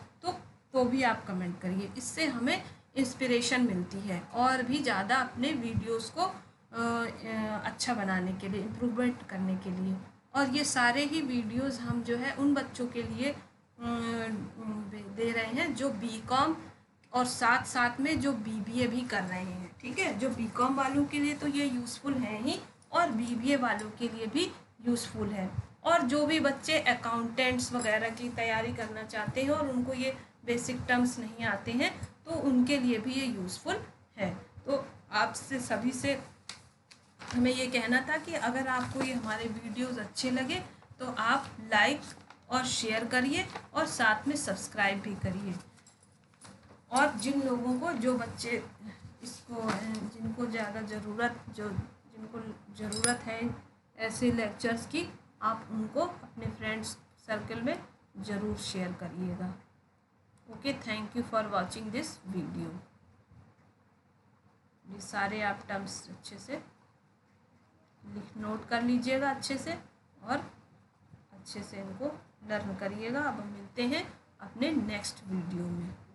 तो भी आप कमेंट करिए। इससे हमें इंस्पिरेशन मिलती है और भी ज़्यादा अपने वीडियोस को अच्छा बनाने के लिए, इम्प्रूवमेंट करने के लिए। और ये सारे ही वीडियोस हम जो है उन बच्चों के लिए दे रहे हैं जो बीकॉम और साथ साथ में जो बीबीए भी कर रहे हैं, ठीक है। जो बीकॉम वालों के लिए तो ये यूज़फुल है ही, और बीबीए वालों के लिए भी यूज़फुल है। और जो भी बच्चे अकाउंटेंट्स वगैरह की तैयारी करना चाहते हैं और उनको ये बेसिक टर्म्स नहीं आते हैं तो उनके लिए भी ये यूज़फुल है। तो आपसे सभी से हमें ये कहना था कि अगर आपको ये हमारे वीडियोस अच्छे लगे तो आप लाइक और शेयर करिए, और साथ में सब्सक्राइब भी करिए। और जिन लोगों को, जो बच्चे इसको जिनको ज़्यादा जिनको ज़रूरत है ऐसे लेक्चर्स की, आप उनको अपने फ्रेंड्स सर्कल में ज़रूर शेयर करिएगा। Okay, thank you for watching this video. ये सारे आप टर्म्स अच्छे से नोट कर लीजिएगा अच्छे से, और अच्छे से इनको लर्न करिएगा। अब हम मिलते हैं अपने नेक्स्ट वीडियो में।